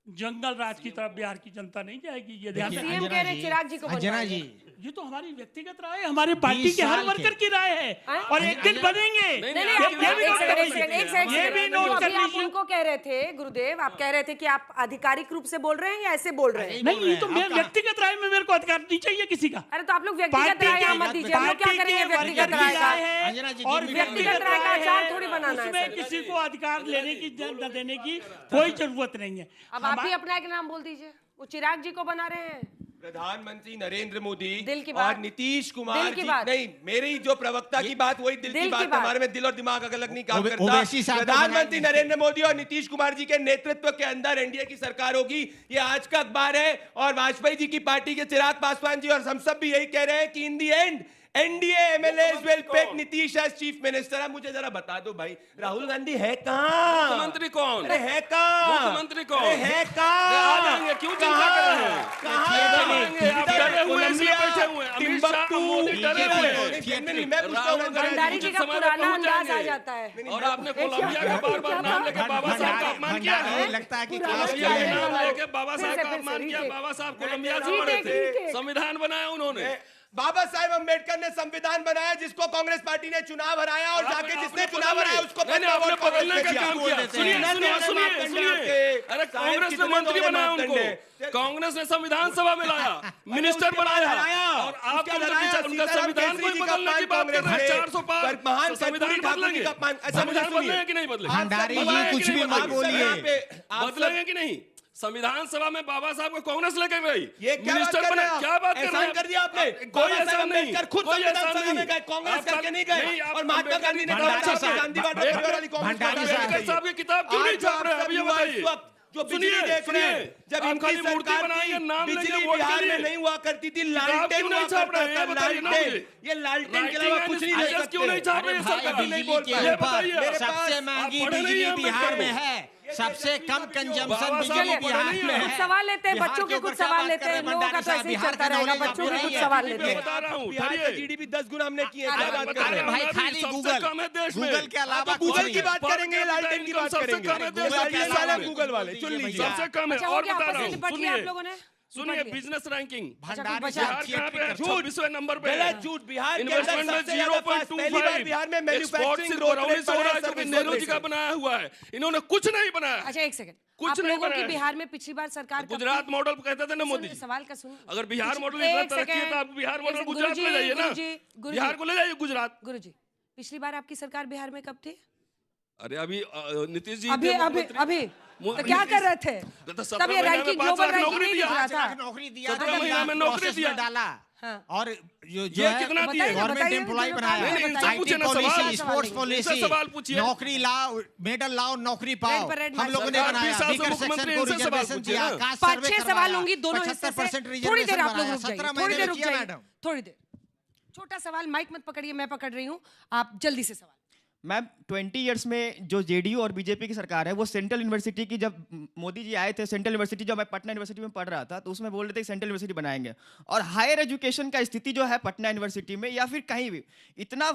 जंगल राज की तरफ बिहार की जनता नहीं जाएगी। ये ध्यान सीएम कह रहे चिराग जी को अंजना जी, ये तो हमारी व्यक्तिगत राय है, हमारे पार्टी के हर वर्कर की राय है, और एक दिन बनेंगे। ये भी नोट कर लीजिए। आप उनको कह रहे थे गुरुदेव, आप कह रहे थे कि आप आधिकारिक रूप से बोल रहे हैं या ऐसे बोल रहे हैं? नहीं, ये तो मेरे व्यक्तिगत राय में मेरे को अधिकार नहीं चाहिए किसी का। अरे तो आप लोग व्यक्तिगत राय मत दीजिए, हम लोग क्या करेंगे व्यक्तिगत राय का? और व्यक्तिगत राय का आचार थोड़ी बनाना है। उसमें किसी को अधिकार लेने की न देने की कोई जरूरत नहीं है। अब आप भी अपना एक नाम बोल दीजिए। वो चिराग जी को बना रहे हैं प्रधानमंत्री नरेंद्र मोदी दिल की बात, और नीतीश कुमार जी। बात। नहीं, मेरी जो प्रवक्ता की बात वही दिल की बात। हमारे में दिल और दिमाग अलग नहीं काम करता। प्रधानमंत्री नरेंद्र मोदी और नीतीश कुमार जी के नेतृत्व के अंदर एनडीए की सरकार होगी, ये आज का अखबार है। और वाजपेयी जी की पार्टी के चिराग पासवान जी और हम सब भी यही कह रहे हैं कि in the end NDA MLAs will pick Nitish as chief minister. अब मुझे जरा बता दो भाई, राहुल गांधी है कहाँ? मुख्यमंत्री कौन? अरे है कहाँ? मुख्यमंत्री कौन? है कहाँ? आ जाएंगे, क्यों चिंता कर रहे हैं? कहाँ? आप डरे हुए हैं, इसलिए बैठे हुए हैं। अमित शाह, मोदी डरे हुए हैं। मैं पूछता हूँ, भंडारी जी का पुराना अंदाज आ जाता है। और आपने कोलंबिया का बार-बार नाम लेके बाबा साहब का अपमान किया है। लगता है कि कोलंबिया का नाम लेके बाबा साहब का अपमान किया। बाबा साहब कोलंबिया से पढ़े थे, संविधान बनाया उन्होंने। बाबा साहेब अम्बेडकर ने संविधान बनाया, जिसको कांग्रेस पार्टी ने चुनाव हराया, और जाके जिसने चुनाव हराया उसको आपने बदलने का काम किया। सुनिए, अरे कांग्रेस ने मंत्री बनाया उनको, कांग्रेस ने संविधान सभा में लाया, मिनिस्टर बनाया, और आप उनका संविधान को बदलने की बात कर रहे हैं। 400 पार संविधान बदलेंगे, संविधान बदलेंगे कि नहीं बदलेंगे? भंडारी जी कुछ भी मत बोलिए, बदलेंगे कि नहीं? संविधान सभा में बाबा साहब को कांग्रेस लेकर गई, ये क्या मिनिस्टर बने। क्या बात कर रहे हैं? कर दिया आपने? कोई ऐसा नहीं, खुद संविधान सभा में गए, कांग्रेस करके नहीं गए। और महात्मा गांधी ने अम्बेडकर साहब की किताब क्यों नहीं छाप रहे? अभी ये बताइए। जो बिजली देख रहे हैं, जब इनकी सरकार थी बिजली बिहार में नहीं हुआ करती थी, लालटेन हुआ करता था, लालटेन। ये लालटेन के अलावा कुछ नहीं दे सकते। क्यों नहीं छाप रहे सरकार? नहीं बोल पाए। सबसे महंगी बिजली बिहार में है, सबसे कम कंजम्पशन बिजली बिहार में है। कुछ सवाल लेते हैं, बच्चों के कुछ सवाल लेते हैं, लोगों का तो ऐसे ही चलता रहेगा, बच्चों के कुछ सवाल लेते हैं। बता रहा हूँ, बिहार का जीडीपी 10 गुना हमने किया है। क्या बात कर रहे हैं भाई? खाली गूगल के अलावा गूगल की बात करेंगे, लालटेन की बात करेंगे, गूगल वाले चुन लीजिए। सबसे कम है। और बता रहा हूँ, आप लोगों ने सुनिए, बिजनेस रैंकिंग भंडारी बिहार कहाँ पे है? 24वें नंबर पे है। गलत झूठ। बिहार इन्वेस्टमेंट में 0.25, बिहार में एक्सपोर्ट मैन्युफैक्चरिंग सिर्फ बरौनी से हो रहा है, जबकि नेहरू जी का बनाया हुआ है। इन्होंने कुछ नहीं बनाया। अच्छा एक सेकंड, कुछ आप नहीं लोगों की बनाया। बिहार में पिछली बार सरकार गुजरात मॉडल कहते थे ना मोदी। सवाल का सुनिए, अगर बिहार मॉडल इतना तरक्की है तो आप बिहार मॉडल गुजरात ले जाइए ना, बिहार को ले जाइए गुजरात। गुरुजी, पिछली बार आपकी सरकार बिहार में कब थी? अरे अभी नीतीश जी अभी तो क्या कर रहे थे? तब ये रैंकिंग ग्लोबल रैंकिंग नहीं दिख रहा था। नौकरी दिया, 17 महीना में नौकरी दिया डाला। हाँ। और जो ये कितना दिया? गवर्नमेंट एम्प्लॉय बनाया, IT पॉलिसी, स्पोर्ट्स पॉलिसी, नौकरी लाओ, मेडल लाओ, नौकरी पाओ, हम लोगों ने बनाया। वीकर सेक्शन को रिजर्वेशन दिया, कास्ट सर्वे 5-6 सवाल लूंगी दोनों हिस्से से। 75% थोड़ी देर आप लोग रिजर्वेशन रुक जाइए, 17 थोड़ी देर महीने रुक किया जाइए, मैडम। थोड़ी देर। छोटा सवाल, माइक मत पकड़िए, मैं पकड़ रही हूँ, आप जल्दी से सवाल। मैम 20 इयर्स में जो जेडीयू और बीजेपी की सरकार है, वो सेंट्रल यूनिवर्सिटी की, जब मोदी जी आए थे सेंट्रल यूनिवर्सिटी, जब मैं पटना यूनिवर्सिटी में पढ़ रहा था, तो उसमें बोल रहे थे कि सेंट्रल यूनिवर्सिटी बनाएंगे। और हायर एजुकेशन का स्थिति जो है पटना यूनिवर्सिटी में या फिर कहीं भी इतना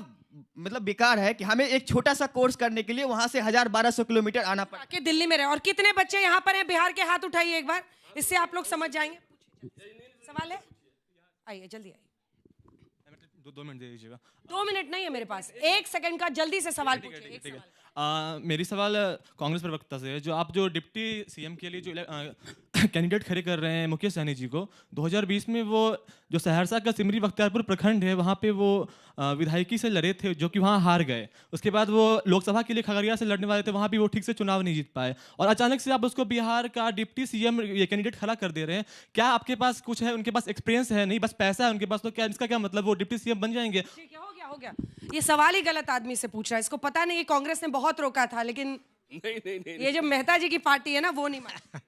मतलब बेकार है कि हमें एक छोटा सा कोर्स करने के लिए वहां से 1000-1200 किलोमीटर आना पड़ा। के दिल्ली में रहे। और कितने बच्चे यहाँ पर हैं बिहार के? हाथ उठाइए एक बार, इससे आप लोग समझ जाएंगे। सवाल है, आइए जल्दी आइए। 2 मिनट दे दीजिएगा। 2 मिनट नहीं है मेरे पास, 1 सेकंड का, जल्दी से सवाल पूछिए। मेरी सवाल कांग्रेस प्रवक्ता से है। जो आप जो डिप्टी सीएम के लिए जो कैंडिडेट खड़े कर रहे हैं मुकेश सहनी जी को, 2020 में वो जो सहरसा का सिमरी बख्तियारपुर प्रखंड है, वहाँ पे वो विधायकी से लड़े थे, जो कि वहाँ हार गए। उसके बाद वो लोकसभा के लिए खगड़िया से लड़ने वाले थे, वहाँ भी वो ठीक से चुनाव नहीं जीत पाए, और अचानक से आप उसको बिहार का डिप्टी सीएम ये कैंडिडेट खड़ा कर दे रहे हैं। क्या आपके पास कुछ है? उनके पास एक्सपीरियंस है? नहीं, बस पैसा है उनके पास, तो क्या इसका क्या मतलब वो डिप्टी सीएम बन जाएंगे? हो गया, ये सवाल ही गलत आदमी से पूछ रहा है। इसको पता नहीं, ये कांग्रेस ने बहुत रोका था, लेकिन नहीं, ये जो मेहता जी की पार्टी है ना, वो नहीं मानी।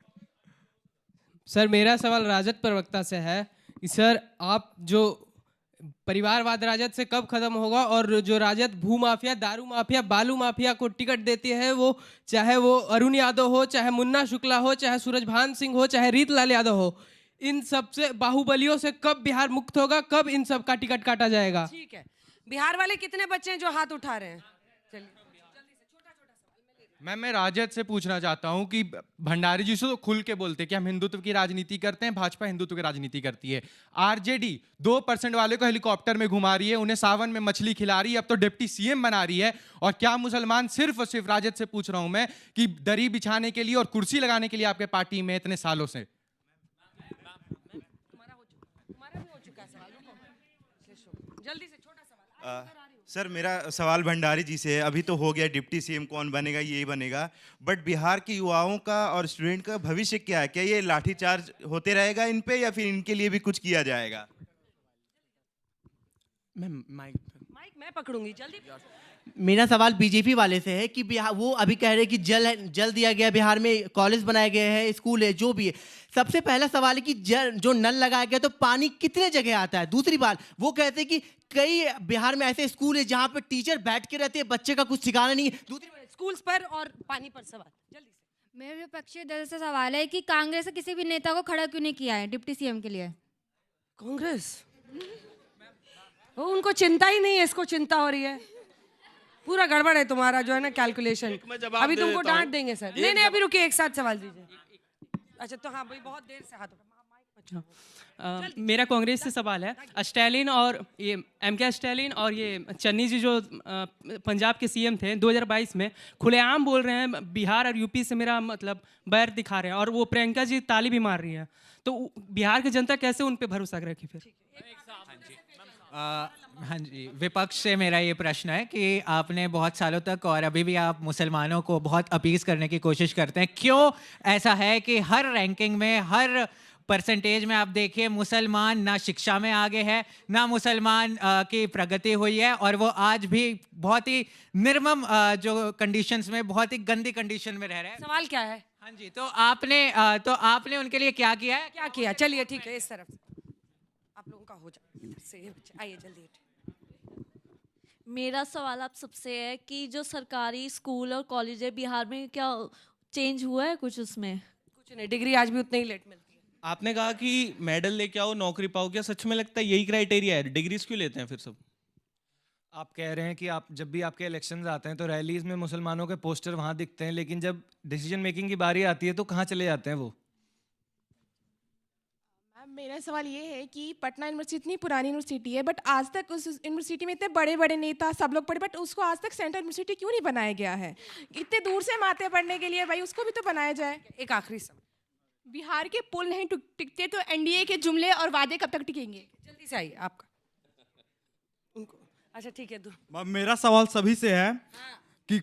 सर मेरा सवाल राजद प्रवक्ता से है कि सर आप जो परिवारवाद राजद से कब खत्म होगा, और जो राजद भू माफिया, दारू माफिया, बालू माफिया को टिकट देती है, वो चाहे वो अरुण यादव हो, चाहे मुन्ना शुक्ला हो, चाहे सूरजभान सिंह हो, चाहे रीतलाल यादव हो, इन सब से बाहुबलियों से कब बिहार मुक्त होगा? कब इन सब का टिकट काटा जाएगा? ठीक है, बिहार वाले कितने बच्चे हैं जो हाथ उठा रहे हैं? चलिए मैं राजद से पूछना चाहता हूं कि भंडारी जी से तो खुल के बोलते हैं कि हम हिंदुत्व की राजनीति करते हैं, भाजपा हिंदुत्व की राजनीति करती है। आरजेडी 2% वाले को हेलीकॉप्टर में घुमा रही है, उन्हें सावन में मछली खिला रही है, अब तो डिप्टी सीएम बना रही है। और क्या मुसलमान, सिर्फ और सिर्फ राजद से पूछ रहा हूं मैं, कि दरी बिछाने के लिए और कुर्सी लगाने के लिए आपके पार्टी में इतने सालों से? जल्दी से छोटा सवाल। सर मेरा सवाल भंडारी जी से है। अभी तो हो गया डिप्टी सीएम कौन बनेगा, ये बनेगा, बट बिहार के युवाओं का और स्टूडेंट का भविष्य क्या है? क्या ये लाठीचार्ज होते रहेगा इन पे, या फिर इनके लिए भी कुछ किया जाएगा? माइक मैं पकड़ूंगी, जल्दी। मेरा सवाल बीजेपी वाले से है कि बिहार, वो अभी कह रहे हैं कि जल दिया गया, बिहार में कॉलेज बनाए गए हैं, स्कूल है, जो भी है। सबसे पहला सवाल है कि जो नल लगाया गया तो पानी कितने जगह आता है? दूसरी बात, वो कहते हैं कि कई बिहार में ऐसे स्कूल है जहाँ पे टीचर बैठ के रहते हैं, बच्चे का कुछ ठिकाना नहीं है। दूसरी बात, स्कूल्स पर और पानी पर सवाल, जल्दी से। मेरे विपक्षी दल से सवाल है कि कांग्रेस ने किसी भी नेता को खड़ा क्यों नहीं किया है डिप्टी सीएम के लिए? कांग्रेस, उनको चिंता ही नहीं है, इसको चिंता हो रही है। पूरा गड़बड़ है तुम्हारा जो है ना कैलकुलेशन। अभी तुमको डांट देंगे सर। नहीं, अभी रुकिए, एक साथ सवाल दीजिए। अच्छा तो हाँ भाई, बहुत देर से हाथ उठा। मेरा कांग्रेस से सवाल है। स्टैलिन और ये MK स्टैलिन और ये चन्नी जी जो पंजाब के सीएम थे 2022 में, खुलेआम बोल रहे हैं बिहार और यूपी से मेरा मतलब बैर दिखा रहे हैं, और वो प्रियंका जी ताली भी मार रही है। तो बिहार की जनता कैसे उन पे भरोसा रखे फिर? हाँ जी, विपक्ष से मेरा ये प्रश्न है कि आपने बहुत सालों तक और अभी भी आप मुसलमानों को बहुत अपील करने की कोशिश करते हैं। क्यों ऐसा है कि हर रैंकिंग में, हर परसेंटेज में आप देखिए, मुसलमान ना शिक्षा में आगे है, ना मुसलमान की प्रगति हुई है, और वो आज भी बहुत ही निर्मम जो कंडीशंस में, बहुत ही गंदी कंडीशन में रह रहे हैं। सवाल क्या है? हाँ जी, तो आपने उनके लिए क्या किया है? क्या किया? चलिए ठीक है, इस तरफ से आप लोगों का हो जाए, इधर से ये बच्चे आइए जल्दी। मेरा सवाल आप सबसे है कि जो सरकारी स्कूल और कॉलेज है बिहार में, क्या चेंज हुआ है कुछ उसमें? कुछ नहीं, डिग्री आज भी उतनी ही लेट मिलती है। आपने कहा कि मेडल लेके आओ नौकरी पाओ, क्या सच में लगता है यही क्राइटेरिया है? डिग्रीज क्यों लेते हैं फिर सब? आप कह रहे हैं कि आप जब भी आपके इलेक्शंस आते हैं तो रैलीज में मुसलमानों के पोस्टर वहां दिखते हैं, लेकिन जब डिसीजन मेकिंग की बारी आती है तो कहाँ चले जाते हैं वो? मेरा सवाल ये है कि पटना यूनिवर्सिटी इतनी पुरानी यूनिवर्सिटी है, बट आज तक उस यूनिवर्सिटी में इतने बड़े बड़े नेता सब लोग पढ़े, बट उसको आज तक सेंट्रल यूनिवर्सिटी क्यों नहीं बनाया गया है? इतने दूर से हम आते हैं पढ़ने के लिए, भाई उसको भी तो बनाया जाए। एक आखिरी सवाल, बिहार के पुल नहीं टिकते तो एनडीए के जुमले और वादे कब तक टिकेंगे? जल्दी से आइए आपका। उनको अच्छा ठीक है। मेरा सवाल सभी से है कि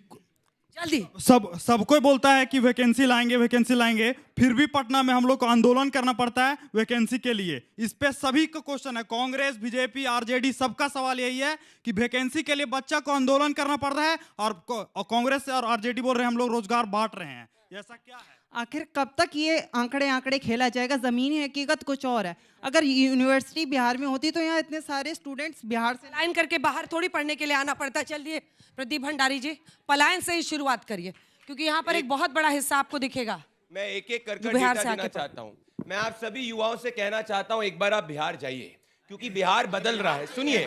जल्दी सबको बोलता है कि वैकेंसी लाएंगे, फिर भी पटना में हम लोग को आंदोलन करना पड़ता है वैकेंसी के लिए। इस पे सभी का क्वेश्चन है, कांग्रेस, बीजेपी, आरजेडी, सबका सवाल यही है कि वैकेंसी के लिए बच्चा को आंदोलन करना पड़ रहा है और कांग्रेस और आरजेडी बोल रहे हैं हम लोग रोजगार बांट रहे हैं। ऐसा क्या है? आखिर कब तक ये आंकड़े खेला जाएगा? ज़मीनी हकीकत कुछ और है। अगर यूनिवर्सिटी बिहार में होती तो यहाँ इतने सारे स्टूडेंट्स बिहार से पलायन करके बाहर थोड़ी पढ़ने के लिए आना पड़ता। चलिए प्रदीप भंडारी जी, पलायन से ही शुरुआत करिए, क्योंकि यहाँ पर एक बहुत बड़ा हिस्सा आपको दिखेगा। मैं एक एक कर डेटा देना चाहता हूँ। मैं आप सभी युवाओं से कहना चाहता हूँ, एक बार आप बिहार जाइए, क्योंकि बिहार बदल रहा है। सुनिए,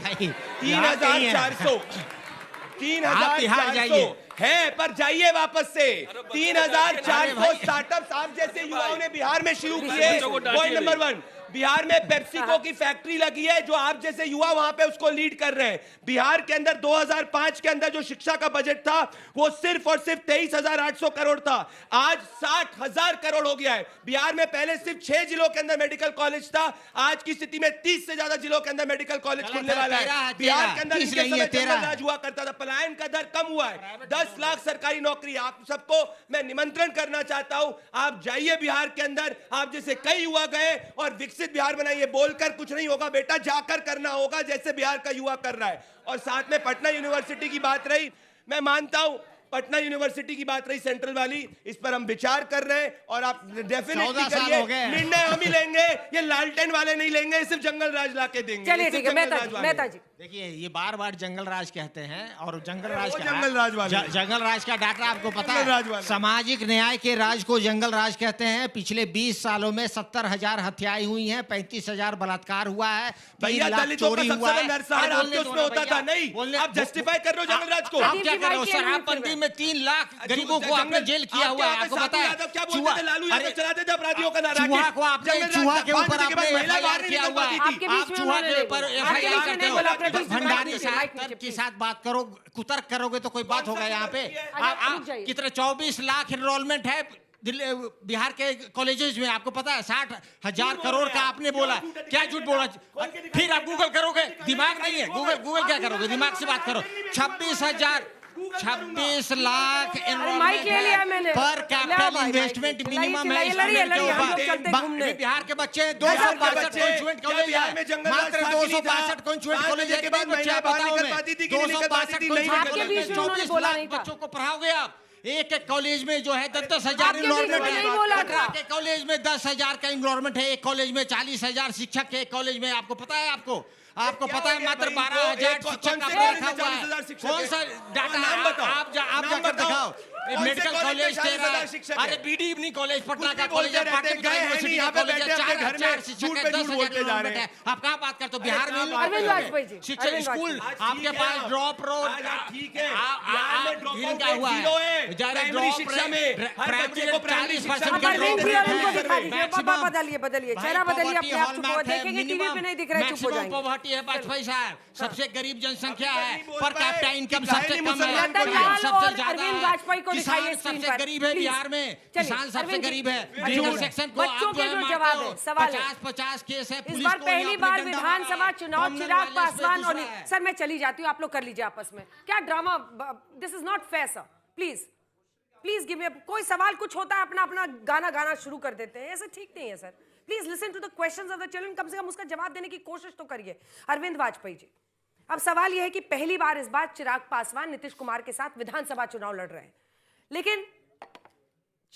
3,400 है, पर जाइए वापस से। 3,400 स्टार्टअप्स आप जैसे युवाओं ने बिहार में शुरू किए। पॉइंट नंबर 1, बिहार में पेप्सिको की फैक्ट्री लगी है, जो आप जैसे युवा वहां पे उसको लीड कर रहे हैं। बिहार के अंदर 2005 के अंदर जो शिक्षा का बजट था वो सिर्फ और सिर्फ 23,800 करोड़ था, आज 60,000 करोड़ हो गया है। बिहार में पहले सिर्फ 6 जिलों के अंदर मेडिकल कॉलेज था, आज की स्थिति में 30 से ज्यादा जिलों के अंदर मेडिकल कॉलेज खुलने वाला है। बिहार के अंदर इनके समय जंगल राज हुआ करता था, पलायन का दर कम हुआ है। 10 लाख सरकारी नौकरी। आप सबको मैं निमंत्रण करना चाहता हूं, आप जाइए बिहार के अंदर, आप जैसे कई युवा गए और विकसित बिहार बनाइए। बोलकर कुछ नहीं होगा बेटा, जाकर करना होगा, जैसे बिहार का युवा कर रहा है। और साथ में पटना यूनिवर्सिटी की बात रही, मैं मानता हूं पटना यूनिवर्सिटी की बात रही सेंट्रल वाली, इस पर हम विचार कर रहे हैं और आप डेफिनेटली करिए, निर्णय हम ही लेंगे, ये लालटेन वाले नहीं लेंगे, सिर्फ जंगल राज ला के देंगे। चलिए ठीक है, मेहता जी देखिए, ये बार बार जंगल राज कहते हैं और जंगल राज का डाटा आपको पता है? सामाजिक न्याय के राज को जंगल राज कहते हैं। पिछले 20 सालों में 70,000 हत्याएं हुई हैं, 35,000 बलात्कार हुआ है, 3 लाख चोरी हुआ है। उसमें होता था नहीं, आप जस्टिफाई कर रहे हो जंगल राज को। आप क्या कर रहे हो? शराबबंदी में 3 लाख गरीबों को आपने जेल किया हुआ है, आपको पता है? चलाते थे अपराधियों का नारा, चूहा को आपने चूहा के ऊपर आपने एफआईआर किया हुआ है। आप चूहा के ऊपर एफआईआर करते हो। भंडारी साहब की साथ बात करो, कुतर्क करोगे तो कोई बात होगा यहाँ पे? कितने 24 लाख एनरोलमेंट है बिहार के कॉलेजेस में, आपको पता है? 60,000 करोड़ का आपने बोला, क्या झूठ बोला? फिर आप गूगल करोगे, दिमाग नहीं है, गूगल क्या करोगे? दिमाग से बात करो। 26 लाख एनरोलमेंट पर कैपिटल इन्वेस्टमेंट मिनिमम है बिहार के बच्चे 262 कॉन्वेंट कॉलेज है, मात्र 262 कॉन्वेंट कॉलेज है। 24 लाख बच्चों को पढ़ाओगे आप? एक कॉलेज में जो है 10,000 इनरोलमेंट है, एक कॉलेज में 10,000 का इनरोलमेंट है, एक कॉलेज में 40,000 शिक्षक है, एक कॉलेज में आपको पता है? आपको पता है मात्र 12,000 शिक्षक का रखा हुआ है। कौन सा डाटा है? आप जाकर दिखाओ। मेडिकल कॉलेज 13, अरे बीडी इवनिंग कॉलेज पटना का कॉलेज है, पाटलिपुत्र यूनिवर्सिटी का कॉलेज है, 4,000 शिक्षक है, 10,000 इनरोलमेंट है। आप कहाँ बात करते हो? बिहार में शिक्षक स्कूल आपके पास ड्रॉप रोड ठीक है, क्या हुआ है? प्राइमरी शिक्षा में प्राइमरी को 40% बदलिए चेहरा बदलिए अपने आप, चुप हो देखेंगे टीवी पे नहीं दिख रहा है, चुप हो जाएंगे। पॉवर्टी है वाजपेयी साहब, सबसे गरीब जनसंख्या है, पर कैपिटा इनकम सबसे कम है, सबसे ज्यादा किसान सबसे गरीब है बिहार में, किसान सबसे गरीब है। लीगल सेक्शन को बच्चों के जो जवाब है, सवाल 50 केस है। इस बार पहली बार विधानसभा चुनाव चिराग पासवान और सर मैं चली जाती हूँ, आप लोग कर लीजिए आपस में। क्या drama, this is not fair sir, please give me. कोई सवाल कुछ होता है अपना अपना गाना शुरू कर देते हैं, ऐसा ठीक नहीं है sir. Please listen to the questions of the children, कम से कम उसका जवाब देने की कोशिश तो करिए। अरविंद वाजपेयी जी, अब सवाल यह है कि पहली बार इस बार चिराग पासवान नीतीश कुमार के साथ विधानसभा चुनाव लड़ रहे हैं, लेकिन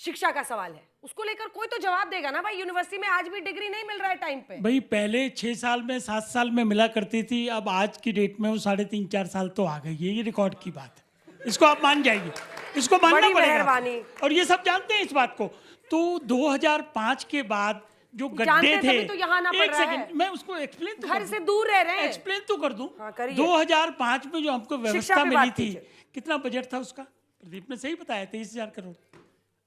शिक्षा का सवाल है, उसको लेकर कोई तो जवाब देगा ना भाई। यूनिवर्सिटी में आज भी डिग्री नहीं मिल रहा है टाइम पे। भाई पहले 6 साल में 7 साल में मिला करती थी, अब आज की डेट में वो 3.5-4 साल तो आ गई है। ये रिकॉर्ड की बात है, इसको आप मान जाइए, इसको मानना पड़ेगा। और ये सब जानते हैं इस बात को। तो 2005 के बाद जो गड्ढे थे, तो यहाँ ना एक सेकंड मैं उसको एक्सप्लेन तो घर से दूर रह रहे हैं, एक्सप्लेन तो कर दूं। हाँ, 2005 में जो हमको व्यवस्था मिली थी, कितना बजट था उसका? प्रदीप ने सही बताया, 23,000 करोड़।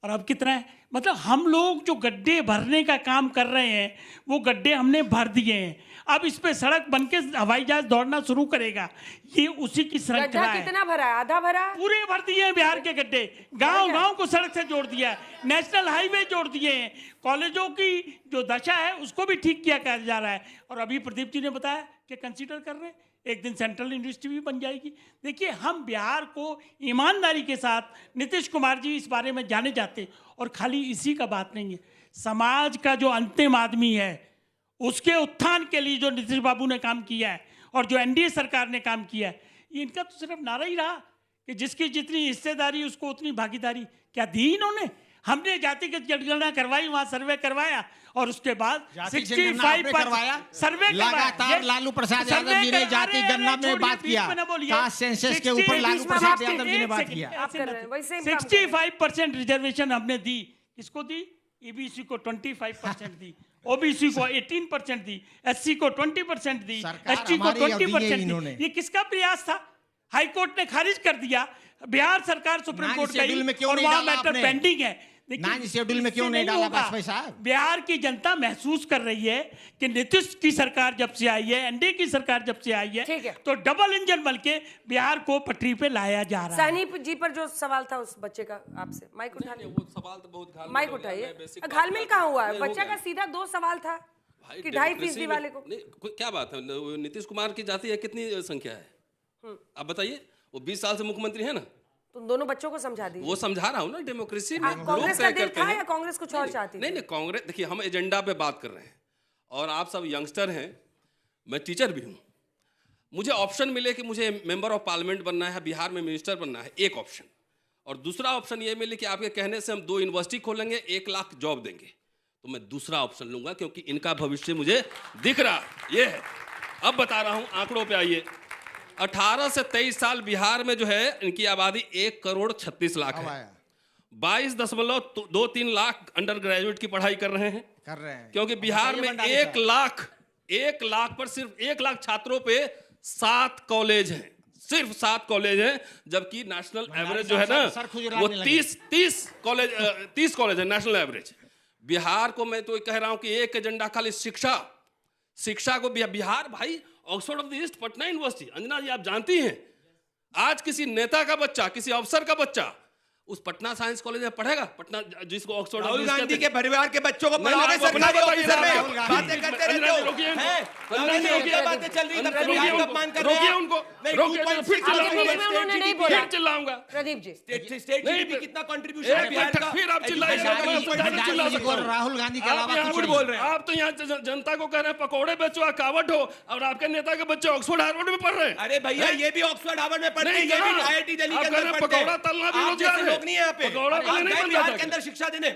और अब कितना है? मतलब हम लोग जो गड्ढे भरने का काम कर रहे हैं, वो गड्ढे हमने भर दिए हैं। अब इस पे सड़क बनके हवाई जहाज दौड़ना शुरू करेगा, ये उसी की श्रृंखला है। कितना भरा है? आधा भरा? पूरे भर दिए हैं बिहार के गड्ढे। गांव को सड़क से जोड़ दिया है, नेशनल हाईवे जोड़ दिए हैं, कॉलेजों की जो दशा है उसको भी ठीक किया जा रहा है। और अभी प्रदीप जी ने बताया कि कंसीडर कर रहे हैं, एक दिन सेंट्रल यूनिवर्सिटी भी बन जाएगी। देखिए, हम बिहार को ईमानदारी के साथ, नीतीश कुमार जी इस बारे में जाने जाते, और खाली इसी का बात नहीं है, समाज का जो अंतिम आदमी है उसके उत्थान के लिए जो नीतीश बाबू ने काम किया है और जो एनडीए सरकार ने काम किया है, ये इनका तो सिर्फ नारा ही रहा कि जिसकी जितनी हिस्सेदारी उसको उतनी भागीदारी। क्या दी इन्होंने? हमने जातिगत जनगणना करवाई, वहां सर्वे करवाया, और उसके बाद 65 करवाया सर्वे लगातार। लालू प्रसाद यादव जी ने जाति गणना में बात किया, कास्ट सेंसस के ऊपर लालू प्रसाद यादव जी ने बात किया। 65% रिजर्वेशन हमने दी। किसको दी? ईबीसी को 25% दी, ओबीसी को 18% दी, एससी को 20% दी, एसटी को 20% दी। ये किसका प्रयास था? हाई कोर्ट ने खारिज कर दिया, बिहार सरकार सुप्रीम कोर्ट गई और वहां मैटर पेंडिंग है। शेड्यूल में क्यों नहीं डाला वाजपेयी साहब? बिहार की जनता महसूस कर रही है कि नीतीश की सरकार जब से आई है, एनडीए की सरकार जब से आई है, तो डबल इंजन बन के बिहार को पटरी पे लाया जा रहा है। सहनी जी पर जो सवाल था उस बच्चे का, आपसे माइक उठा लीजिए। वो सवाल तो बहुत माइक उठाइए। घालमेल कहाँ हुआ है? बच्चा का सीधा 2 सवाल था कि 2.5% वाले को। क्या बात है? नीतीश कुमार की जाति है, कितनी संख्या है आप बताइए? वो 20 साल से मुख्यमंत्री है ना। तुम दोनों बच्चों को समझा दीजिए। वो समझा रहा हूँ ना, डेमोक्रेसी में कांग्रेस का दिल था या कांग्रेस कुछ और चाहती? नहीं, कांग्रेस, देखिए हम एजेंडा पे बात कर रहे हैं और आप सब यंगस्टर हैं, मैं टीचर भी हूँ। मुझे ऑप्शन मिले कि मुझे मेंबर ऑफ पार्लियामेंट बनना है, बिहार में मिनिस्टर बनना है, एक ऑप्शन, और दूसरा ऑप्शन ये मिले कि आपके कहने से हम 2 यूनिवर्सिटी खोलेंगे, 1 लाख जॉब देंगे, तो मैं दूसरा ऑप्शन लूंगा, क्योंकि इनका भविष्य मुझे दिख रहा ये है। अब बता रहा हूँ, आंकड़ों पे आइए। 18 से 23 साल बिहार में जो है इनकी आबादी 1,36 लाख है। 22.23 लाख अंडर ग्रेजुएट की पढ़ाई कर रहे हैं, क्योंकि बिहार में 1 लाख पर सिर्फ 1 लाख छात्रों पे 7 कॉलेज हैं, सिर्फ 7 कॉलेज हैं, जबकि नेशनल एवरेज जो है ना वो 30 कॉलेज है नेशनल एवरेज। बिहार को मैं तो कह रहा हूं कि एक एजेंडा खाली शिक्षा को बिहार भाई Oxford of the East, Patna university. Anjana ji आप जानती हैं, आज किसी नेता का बच्चा, किसी अफसर का बच्चा उस पटना साइंस कॉलेज में पढ़ेगा, पटना जिसको ऑक्सफोर्ड राहुल गांधी के परिवार के बच्चों को पढ़ाओगे सरकारी ऑफिसर में, बातें करते रहते हो। बातें चल रही है, अपमान कर रहे हैं उनको। फिर चिल्लाऊंगा। प्रदीप जी, स्टेट जीडीपी कितना कंट्रीब्यूशन है बिहार का? फिर आप चिल्लाइए। राहुल गांधी के अलावा कुछ बोल रहे हैं आप, तो यहाँ जनता को कह रहे हैं पकौड़े बेचो, कावट हो, और आपके नेता के बच्चे ऑक्सफोर्ड हार्वर्ड में पढ़ रहे हैं। अरे भैया, ये भी ऑक्सफोर्ड हार्वर्ड में पढ़ते हैं, ये भी आईआईटी दिल्ली के अंदर पढ़ते हैं। पकौड़ा तलना भी रोजगार है, लोग नहीं है यहाँ पे। बिहार के अंदर शिक्षा देने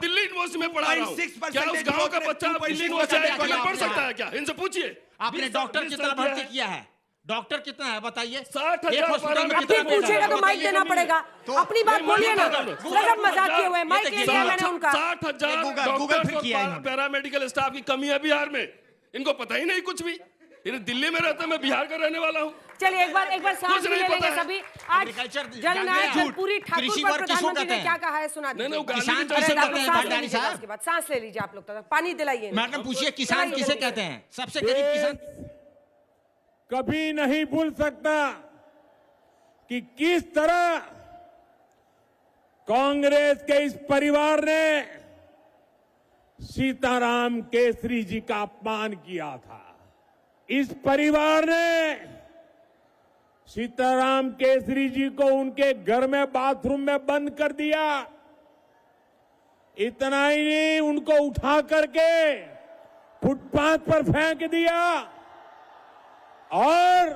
दिल्ली यूनिवर्सिटी में पढ़ा रहा हूँ, क्या उस गाँव का बच्चा दिल्ली यूनिवर्सिटी में पढ़ सकता है क्या? इनसे पूछिए। आपने डॉक्टर कितना भर्ती किया है? डॉक्टर कितना है बताइए? 60,000 पूछेगा तो माइक देना पड़ेगा। अपनी बात बोलिए ना, सब मजाक किए हुए। माइक ले लिया मैंने उनका। 60,000 पैरामेडिकल स्टाफ की कमी है बिहार में, इनको पता ही नहीं कुछ भी। दिल्ली में रहता, मैं बिहार का रहने वाला हूँ। चलिए एक बार सांस ले लेंगे सभी। आज जननायक पूरी ठाकुर पर प्रधानमंत्री ने क्या कहा है सुना दीजिए। किसान किसे कहते हैं भंडारी साहब? के बाद सांस ले लीजिए आप लोग, तक पानी दिलाइए। मैडम पूछिए, किसान किसे कहते हैं? सबसे गरीब किसान। कभी नहीं भूल सकता कि किस तरह कांग्रेस के इस परिवार ने सीताराम केसरी जी का अपमान किया था। इस परिवार ने सीताराम केसरी जी को उनके घर में बाथरूम में बंद कर दिया। इतना ही नहीं, उनको उठा करके फुटपाथ पर फेंक दिया। और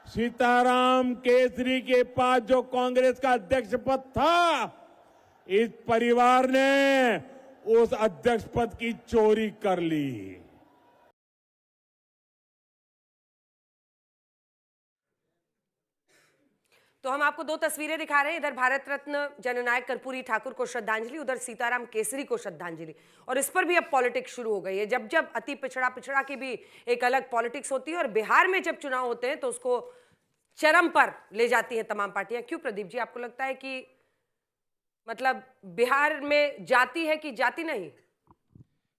सीताराम केसरी के पास जो कांग्रेस का अध्यक्ष पद था, इस परिवार ने उस अध्यक्ष पद की चोरी कर ली। तो हम आपको दो तस्वीरें दिखा रहे हैं, इधर भारत रत्न जननायक कर्पूरी ठाकुर को श्रद्धांजलि, उधर सीताराम केसरी को श्रद्धांजलि। और इस पर भी अब पॉलिटिक्स शुरू हो गई है। जब जब अति पिछड़ा पिछड़ा की भी एक अलग पॉलिटिक्स होती है, और बिहार में जब चुनाव होते हैं तो उसको चरम पर ले जाती हैं तमाम पार्टियां। क्यों प्रदीप जी, आपको लगता है कि मतलब बिहार में जाति है कि जाति नहीं?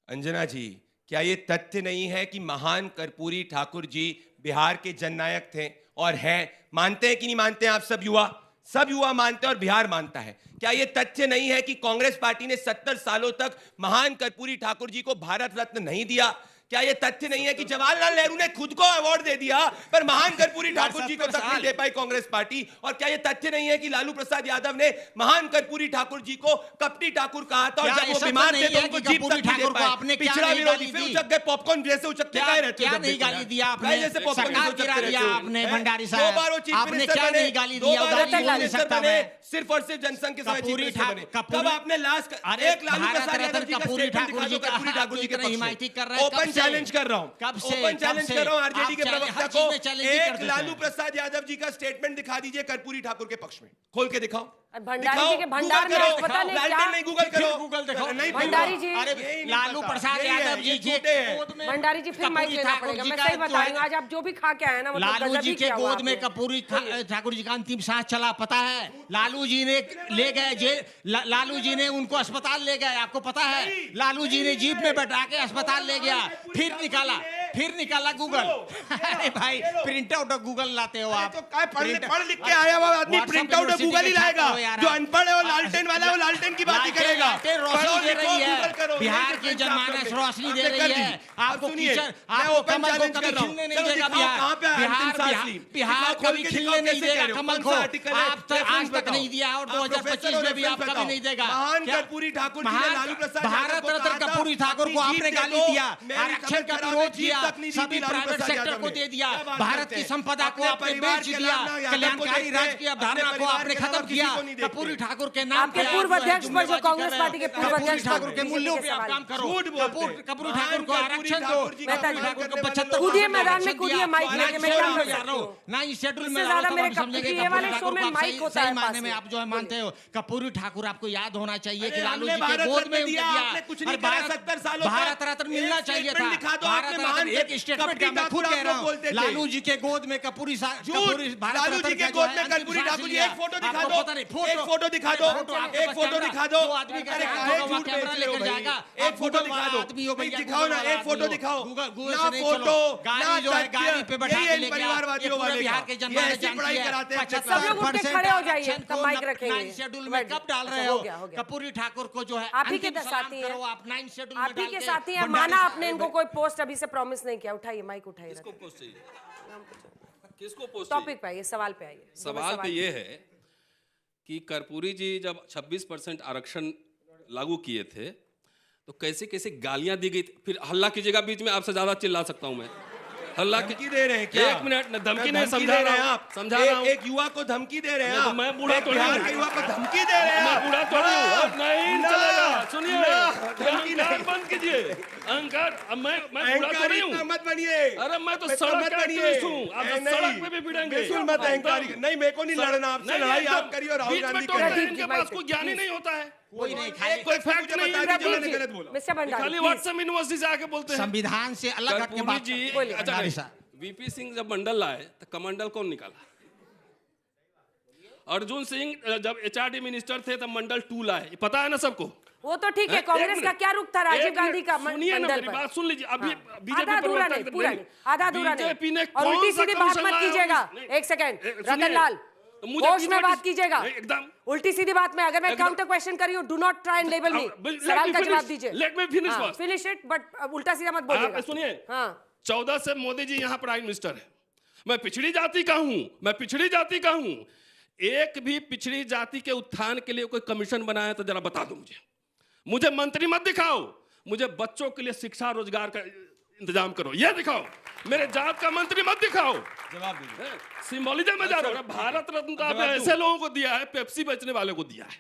अंजना जी, क्या ये तथ्य नहीं है कि महान कर्पूरी ठाकुर जी बिहार के जननायक थे और हैं? मानते हैं कि नहीं मानते हैं आप? सब युवा मानते हैं और बिहार मानता है। क्या ये तथ्य नहीं है कि कांग्रेस पार्टी ने 70 सालों तक महान कर्पूरी ठाकुर जी को भारत रत्न नहीं दिया? क्या ये तथ्य नहीं है कि जवाहरलाल नेहरू ने खुद को अवार्ड दे दिया पर महान कर्पूरी ठाकुर जी को तक नहीं दे पाई कांग्रेस पार्टी? और क्या ये तथ्य नहीं है कि लालू प्रसाद यादव ने महान कर्पूरी ठाकुर जी को कपटी ठाकुर कहा था और जब वो बीमार थे तो उनको जीप तक नहीं दे पाए? पिछड़ा विरोधी, फिर उचक गए पॉपकॉर्न जैसे उचकते काहे रहते हो? क्या नहीं गाली दिया आपने? जैसे पॉपकॉर्न सरकार गिरा दिया आपने भंडारी साहब। 2 बार वो चीफ आपने मिनिस्टर क्या बने, नहीं गाली 2 दिया? बार उदाहरण चीफ बोल नहीं मिनिस्टर सकता बने, मैं। सिर्फ और सिर्फ जनसंघ के समय चीफ मिनिस्टर बने। कपूरी कब आपने लास्ट एक लालू प्रसाद यादव जी का स्टेटमेंट दिखा दो कर्पूरी ठाकुर जी के पक्ष में। ओपन चैलेंज कर रहा हूं, ओपन चैलेंज कर रहा हूं आरजेडी के प्रवक्ता को, एक लालू प्रसाद यादव जी का स्टेटमेंट दिखा दीजिए कर्पूरी ठाकुर के पक्ष में, खोल के दिखाओ। भंडारी जी के भंडार में आज पता नहीं क्या, नहीं गूगल करो, गूगल देखो। नहीं भंडारी जी, अरे लालू प्रसाद यादव जी के गोद में भंडारी जी फिर माइक लेना पड़ेगा। मैं सही बता रही हूँ, आज आप जो भी खा के आए ना, मतलब लालू जी के गोद में आपको। कर्पूरी ठाकुर जी का अंतिम सांस चला, पता है? लालू जी ने ले गए जेल, लालू जी ने उनको अस्पताल ले गए, आपको पता है? लालू जी ने जीप में बैठा के अस्पताल ले गया, फिर निकाला गूगल। अरे भाई, प्रिंट आउट ऑफ गूगल लाते हो आप? तो पढ़ लिख के आया हुआ आदमी प्रिंट आउट ऑफ गूगल ही लाएगा। जो अनपढ़ है वो लालटेन वाला है, वो लालटेन की बात ही करेगा। रोशनी दे रही है, बिहार की जनमानस रोशनी दे रही है। आपको कमल को कभी खिलने नहीं देगा बिहार कभी खिलने नहीं देगा कमल को। आप आज तक नहीं दिया और 2025 में भी आप कभी नहीं देगा। महान कर्पूरी ठाकुर जी ने लालू प्रसाद भारत रत्न कर्पूरी ठाकुर को आपने गाली दिया, आरक्षण का विरोध किया, सभी प्राइवेट सेक्टर को दे दिया, भारत की संपदा को आपने बेच दिया, कल्याणकारी राज्य की अवधारणा को आपने खत्म किया। कर्पूरी ठाकुर के नाम आपके पूर्व अध्यक्ष पर जो कांग्रेस पार्टी के पूर्व अध्यक्ष ठाकुर के मूल्यों पे आप काम करो। कर्पूरी ठाकुर को आरक्षण दो, ठाकुर को 75 कूदिए मैदान में, कूदिए माइक लेके, मैं क्या कर सकती हूँ? ना इस शेड्यूल में इससे ज्यादा मेरे समझेंगे ये वाले शो में माइक होता है मानने में आप जो है मानते हो। कर्पूरी ठाकुर आपको याद होना चाहिए कि लालू जी के गोद में दिया, कुछ नहीं करा 70 सालों तक। भारत रत्न मिलना चाहिए था। भारत रत्न एक स्टेटमेंट मैं खुद कह रहा हूँ, लालू जी के गोद में कर्पूरी लालू जी के गोद में कर्पूरी ठाकुर जी, एक फोटो दिखा दो, एक फोटो दिखा दो, एक फोटो दिखा दो। आदमी कैमरा लेकर जाएगा, एक फोटो दिखा दो, दिखाओ ना, एक फोटो दिखाओ ना, फोटो गाड़ी जो है गाड़ी पे बैठा के लेके परिवारवादियों वाले बिहार के जनता ने पढ़ाई कराते हैं। सब लोग उठ के खड़े हो जाइए, तब माइक रखेंगे। शेड्यूल में कब डाल रहे हो? कर्पूरी ठाकुर को जो है आप ही के साथी हैं, आप 9 शेड्यूल आप ही के साथी हैं। माना आपने इनको कोई पोस्ट अभी से प्रॉमिस नहीं किया, उठाइए माइक, उठाइए। किसको पोस्ट चाहिए? किसको पोस्ट? टॉपिक पे आइए, सवाल पे आइए। सवाल पे ये है कि कर्पूरी जी जब 26% आरक्षण लागू किए थे तो कैसे कैसे गालियां दी गई। फिर हल्ला कीजिएगा बीच में, आपसे ज्यादा चिल्ला सकता हूं मैं। हल्ला धमकी दे रहे हैं क्या? एक मिनट, धमकी नहीं, समझा रहे हैं आप, समझा रहा हूं। एक युवा को धमकी दे रहे हैं आप। मैं बूढ़ा तो बिहार के युवा को धमकी दे रहे हैं। मैं बूढ़ा तो नहीं चलेगा। सुनिए, अहंकार बंद कीजिए, अहंकार। मैं बूढ़ा तो नहीं हूँ, मत बनिए। अरे मैं तो सड़क पे एक्टिविस्ट हूँ, आप सड़क पे भी भिड़ेंगे। बिल्कुल मत अहंकारी। नहीं, मेरे को नहीं लड़ना आपसे, लड़ाई आप करिए और राहुल गांधी करिए। इनके पास कोई ज्ञान ही नहीं होता है, कोई नहीं, कोई फैक्ट नहीं है, गलत बोला। खाली व्हाट्सएप यूनिवर्सिटी से आके बोलते हैं। संविधान से अलग हटके बात जी। अच्छा, वीपी सिंह जब मंडल लाए तो कमंडल कौन निकाला? अर्जुन सिंह जब एचआरडी मिनिस्टर थे तब मंडल 2 लाए, पता है ना सबको। वो तो ठीक है, कांग्रेस का क्या रुख था राजीव गांधी का मंडल पर? बात सुन लीजिए, अभी आधा अधूरा नहीं, पूरा नहीं, आधा अधूरा नहीं। और उल्टी सीधी बात मत कीजिएगा। एक सेकंड रतन लाल, होश में बात कीजिएगा एकदम। उल्टी सीधी बात में अगर मैं काउंटर क्वेश्चन कर रही हूँ, do not try and label me. सवाल का जवाब दीजिए। Let me finish it, but उल्टा सीधा मत बोलिएगा। सुनिए, 14 से मोदी जी यहाँ प्राइम मिनिस्टर है। मैं पिछड़ी जाति का हूं, मैं पिछड़ी जाति का हूं। एक भी पिछड़ी जाति के उत्थान के लिए कोई कमीशन बनाया तो जरा बता दो मुझे। मुझे मंत्री मत दिखाओ, मुझे बच्चों के लिए शिक्षा रोजगार का इंतजाम करो, ये दिखाओ। मेरे जात का मंत्री मत दिखाओ। जवाब दीजिए। सिंबोलिज्म में जा रहा हूँ। भारत रत्न तो आपने ऐसे लोगों को दिया है, पेप्सी बेचने वाले को दिया है।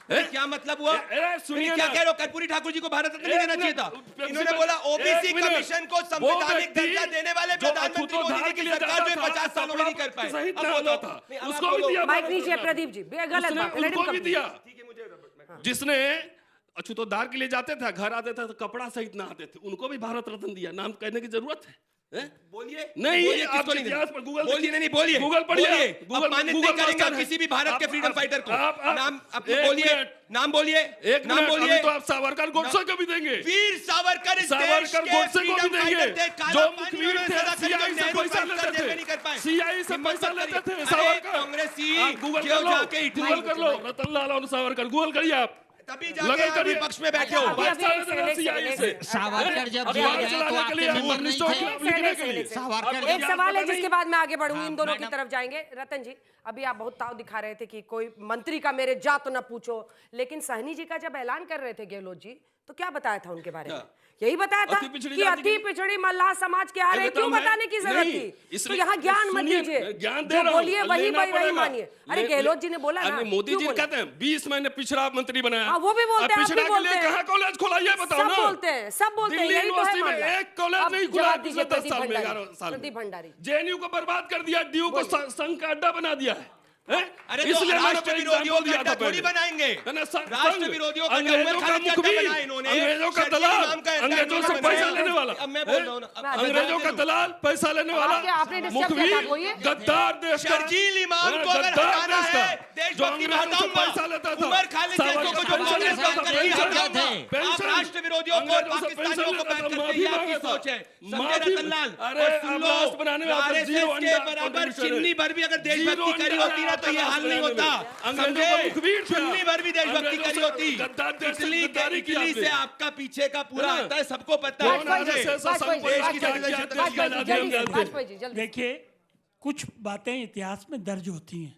क्या मतलब हुआ? सुनिए क्या कह रहे हो? कर्पूरी ठाकुर जी को भारत रत्न नहीं देना चाहिए था? इन्होंने बोला ओबीसी कमीशन को संवैधानिक दर्जा देने वाले प्रधानमंत्री मोदी जी की सरकार जो 50 सालों में नहीं कर पाए। उसको भी दिया। माइक नीचे प्रदीप जी, गलत बात। उनको भी दिया। जिसने अछूतोदार के लिए जाते थे, घर आते थे तो कपड़ा सहित ना आते थे, उनको भी भारत रत्न दिया। नाम कहने की जरूरत है? बोलिए नहीं, बोलिए, आप किसको नहीं इतिहास पर गूगल बोलिए, नहीं बोलिए, गूगल पढ़िए। गूगल मान्य नहीं करेंगे आप किसी भी भारत के फ्रीडम फाइटर को। नाम अपने बोलिए, नाम बोलिए, नाम बोलिए। तो आप सावरकर गोडसे को भी देंगे। वीर सावरकर इस देश के गोडसे को भी देंगे, जो मुखबिर थे, सीआई से पैसा लेते थे, सीआई से पैसा लेते थे सावरकर। कांग्रेसी गूगल कर लो, रतन लाल और सावरकर, गूगल करिए आप। तभी जाके आप विपक्ष में बैठे हो। सावरकर जब जेल गए तो आपके मेंबर नहीं थे। सावरकर एक सवाल है जिसके बाद मैं आगे बढ़ूंगी, इन दोनों की तरफ जाएंगे। रतन जी, अभी आप बहुत ताव दिखा रहे थे कि कोई मंत्री का मेरे जात न पूछो, लेकिन सहनी जी का जब ऐलान कर रहे थे गहलोत जी, तो क्या बताया था उनके बारे में? यही बताया था कि अति पिछड़ी मल्लाह समाज के आ रहे, क्यों बताने की जरूरत थी? तो यहाँ ज्ञान मत दीजिए, जो बोलिए वही मानिए। अरे गहलोत जी ने बोला ना, मोदी जी कहते हैं 20 महीने पिछड़ा मंत्री बनाया। वो भी बोलते हैं, पिछड़ा के लिए कहाँ कॉलेज खोला, ये बताओ ना। सब बोलते हैं, दिल्ली यूनिवर्सिटी में एक कॉलेज नहीं खुला पिछले 10 साल में, 11 साल प्रदीप भंडारी। जेएनयू को बर्बाद कर दिया, डीयू को संघ का अड्डा बना दिया है। अरे इसलिए राष्ट्र विरोधियों का अड्डा थोड़ी बनाएंगे। राष्ट्र विरोधियों का अंग्रेजों का मुखबिर, अंग्रेजों का दलाल, अंग्रेजों से पैसा लेने वाला, अंग्रेजों का दलाल, पैसा लेने वाला मुखबिर, गद्दार देश का, शर्जील इमाम को अगर हटाना है, देशभक्ति में हटाऊंगा। पैसा लेता था, उमर खालिद जैसों को जो बोले आप राष्ट्र विरोधियों को, पाकिस्तानियों को बैठ करके, ये आपकी सोच है। संजय रतनलाल, आरएसएस के बराबर चिन्नी भर भी अगर देशभक्ति करी होती ना तो ये हाल नहीं होता। चिन्नी भर भी देशभक्ति करी होती। इटली से आपका पीछे का पूरा आता है, सबको पता है। देखिए, कुछ बातें इतिहास में दर्ज होती हैं।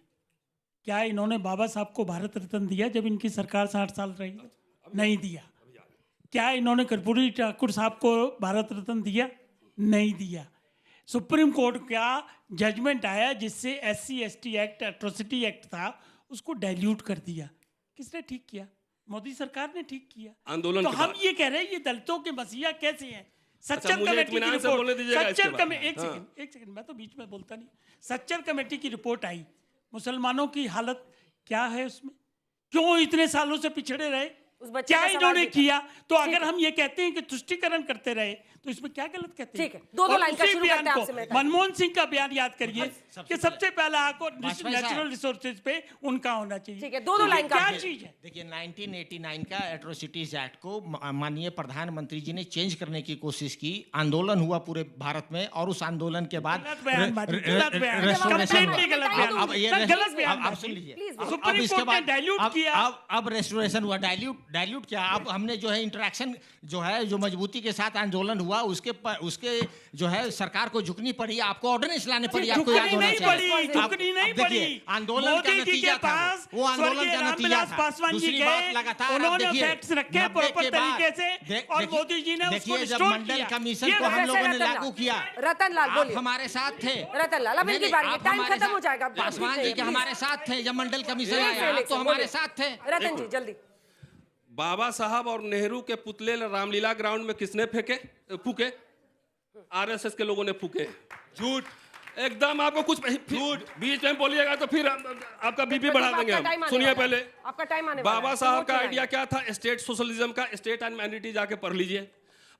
क्या इन्होंने बाबा साहब को भारत रत्न दिया जब इनकी सरकार 60 साल रही? नहीं दिया। क्या इन्होंने कर्पूरी ठाकुर साहब को भारत रत्न दिया? नहीं दिया। सुप्रीम कोर्ट का जजमेंट आया जिससे SC/ST एक्ट, एट्रोसिटी एक्ट था, उसको डाइल्यूट कर दिया। किसने ठीक किया? मोदी सरकार ने ठीक किया। आंदोलन तो हम ये कह रहे हैं, ये दलितों के मसीहा कैसे हैं? सच्चर कमेटी की रिपोर्ट, एक सेकंड, मैं तो बीच में बोलता नहीं। सच्चर कमेटी की रिपोर्ट आई, मुसलमानों की हालत क्या है उसमें, क्यों इतने सालों से पिछड़े रहे, क्या इन्होंने किया? तो अगर हम ये कहते हैं कि तुष्टीकरण करते रहे तो इसमें क्या गलत कहते हैं? ठीक है, दो लाइन का शुरू करते हैं आपसे। मनमोहन सिंह का बयान याद करिए कि सबसे पहला हक और नेचुरल रिसोर्सेज पे उनका होना चाहिए। ठीक है, दो लाइन का क्या चीज है? देखिए, 1989 का एट्रोसिटीज एक्ट को माननीय प्रधानमंत्री जी ने चेंज करने की कोशिश की। आंदोलन हुआ पूरे भारत में और उस आंदोलन के बाद अब सुन लीजिए, अब इसके बाद अब रेस्टोरेशन हुआ, डाइल्यूट किया। अब हमने जो है इंटरेक्शन जो है, जो मजबूती के साथ आंदोलन हुआ, उसके जो है सरकार को झुकनी पड़ी, आपको ऑर्डिनेंस लाने पड़ी। आपको याद होना चाहिए आंदोलन का नतीजा था, वो आंदोलन का नतीजा था। दूसरी बात लगातार और मोदी जी ने देखिए, जब मंडल कमीशन को हम लोगों ने लागू किया, रतनलाल बोलिए, हमारे साथ थे। रतनलाल, अब इनकी बारी है, टाइम खत्म हो जाएगा। पासवान जी के हमारे साथ थे जब मंडल कमीशन आया, तो हमारे साथ थे। रतन जी जल्दी। बाबा साहब और नेहरू के पुतले रामलीला ग्राउंड में किसने फूके? आरएसएस के लोगों ने फूके। झूठ, एकदम। आपको कुछ झूठ बीच में बोलिएगा तो फिर आपका बीपी बढ़ा देंगे हम। सुनिए पहले, आपका टाइम आने बाबा साहब का आइडिया क्या था? स्टेट सोशलिज्म का। स्टेट एंड माइनॉरिटी जाके पढ़ लीजिए।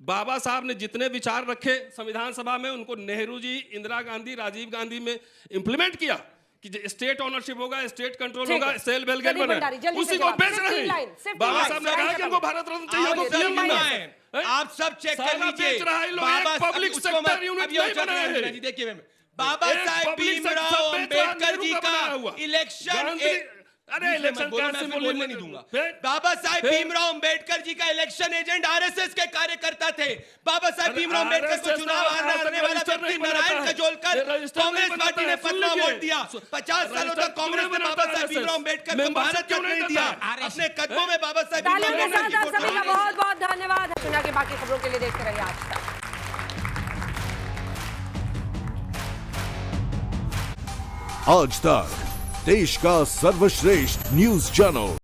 बाबा साहब ने जितने विचार रखे संविधान सभा में, उनको नेहरू जी, इंदिरा गांधी, राजीव गांधी में इंप्लीमेंट किया कि स्टेट ओनरशिप होगा, स्टेट कंट्रोल होगा, सेल बेलगेट बने, उसी को बेच रहे हैं। बाबा साहब ने कहा कि हमको भारत रत्न चाहिए, हमको पीएम बनना है। आप सब चेक कर लीजिए, बाबा पब्लिक सेक्टर यूनिट नहीं बना है। देखिए, बाबा साहेब भीमराव अंबेडकर जी का इलेक्शन, अरे इलेक्शन बोलने नहीं दूंगा। बाबा साहेब भीमराव अंबेडकर जी का इलेक्शन एजेंट आरएसएस के कार्यकर्ता थे। बाबा साहेब भीमराव अंबेडकर को चुनाव हारने वाला व्यक्ति नारायण कजोलकर, कांग्रेस पार्टी ने फतवा वोट दिया। 50 सालों तक कांग्रेस ने बाबा साहेब भीमराव अंबेडकर को भारत रत्न नहीं दिया। अपने कदमों में बाबा साहेब भीमराव अंबेडकर सभी का बहुत बहुत धन्यवाद। दुनिया की बाकी खबरों के लिए देखते रहिए आज तक। आज तक, देश का सर्वश्रेष्ठ न्यूज चैनल।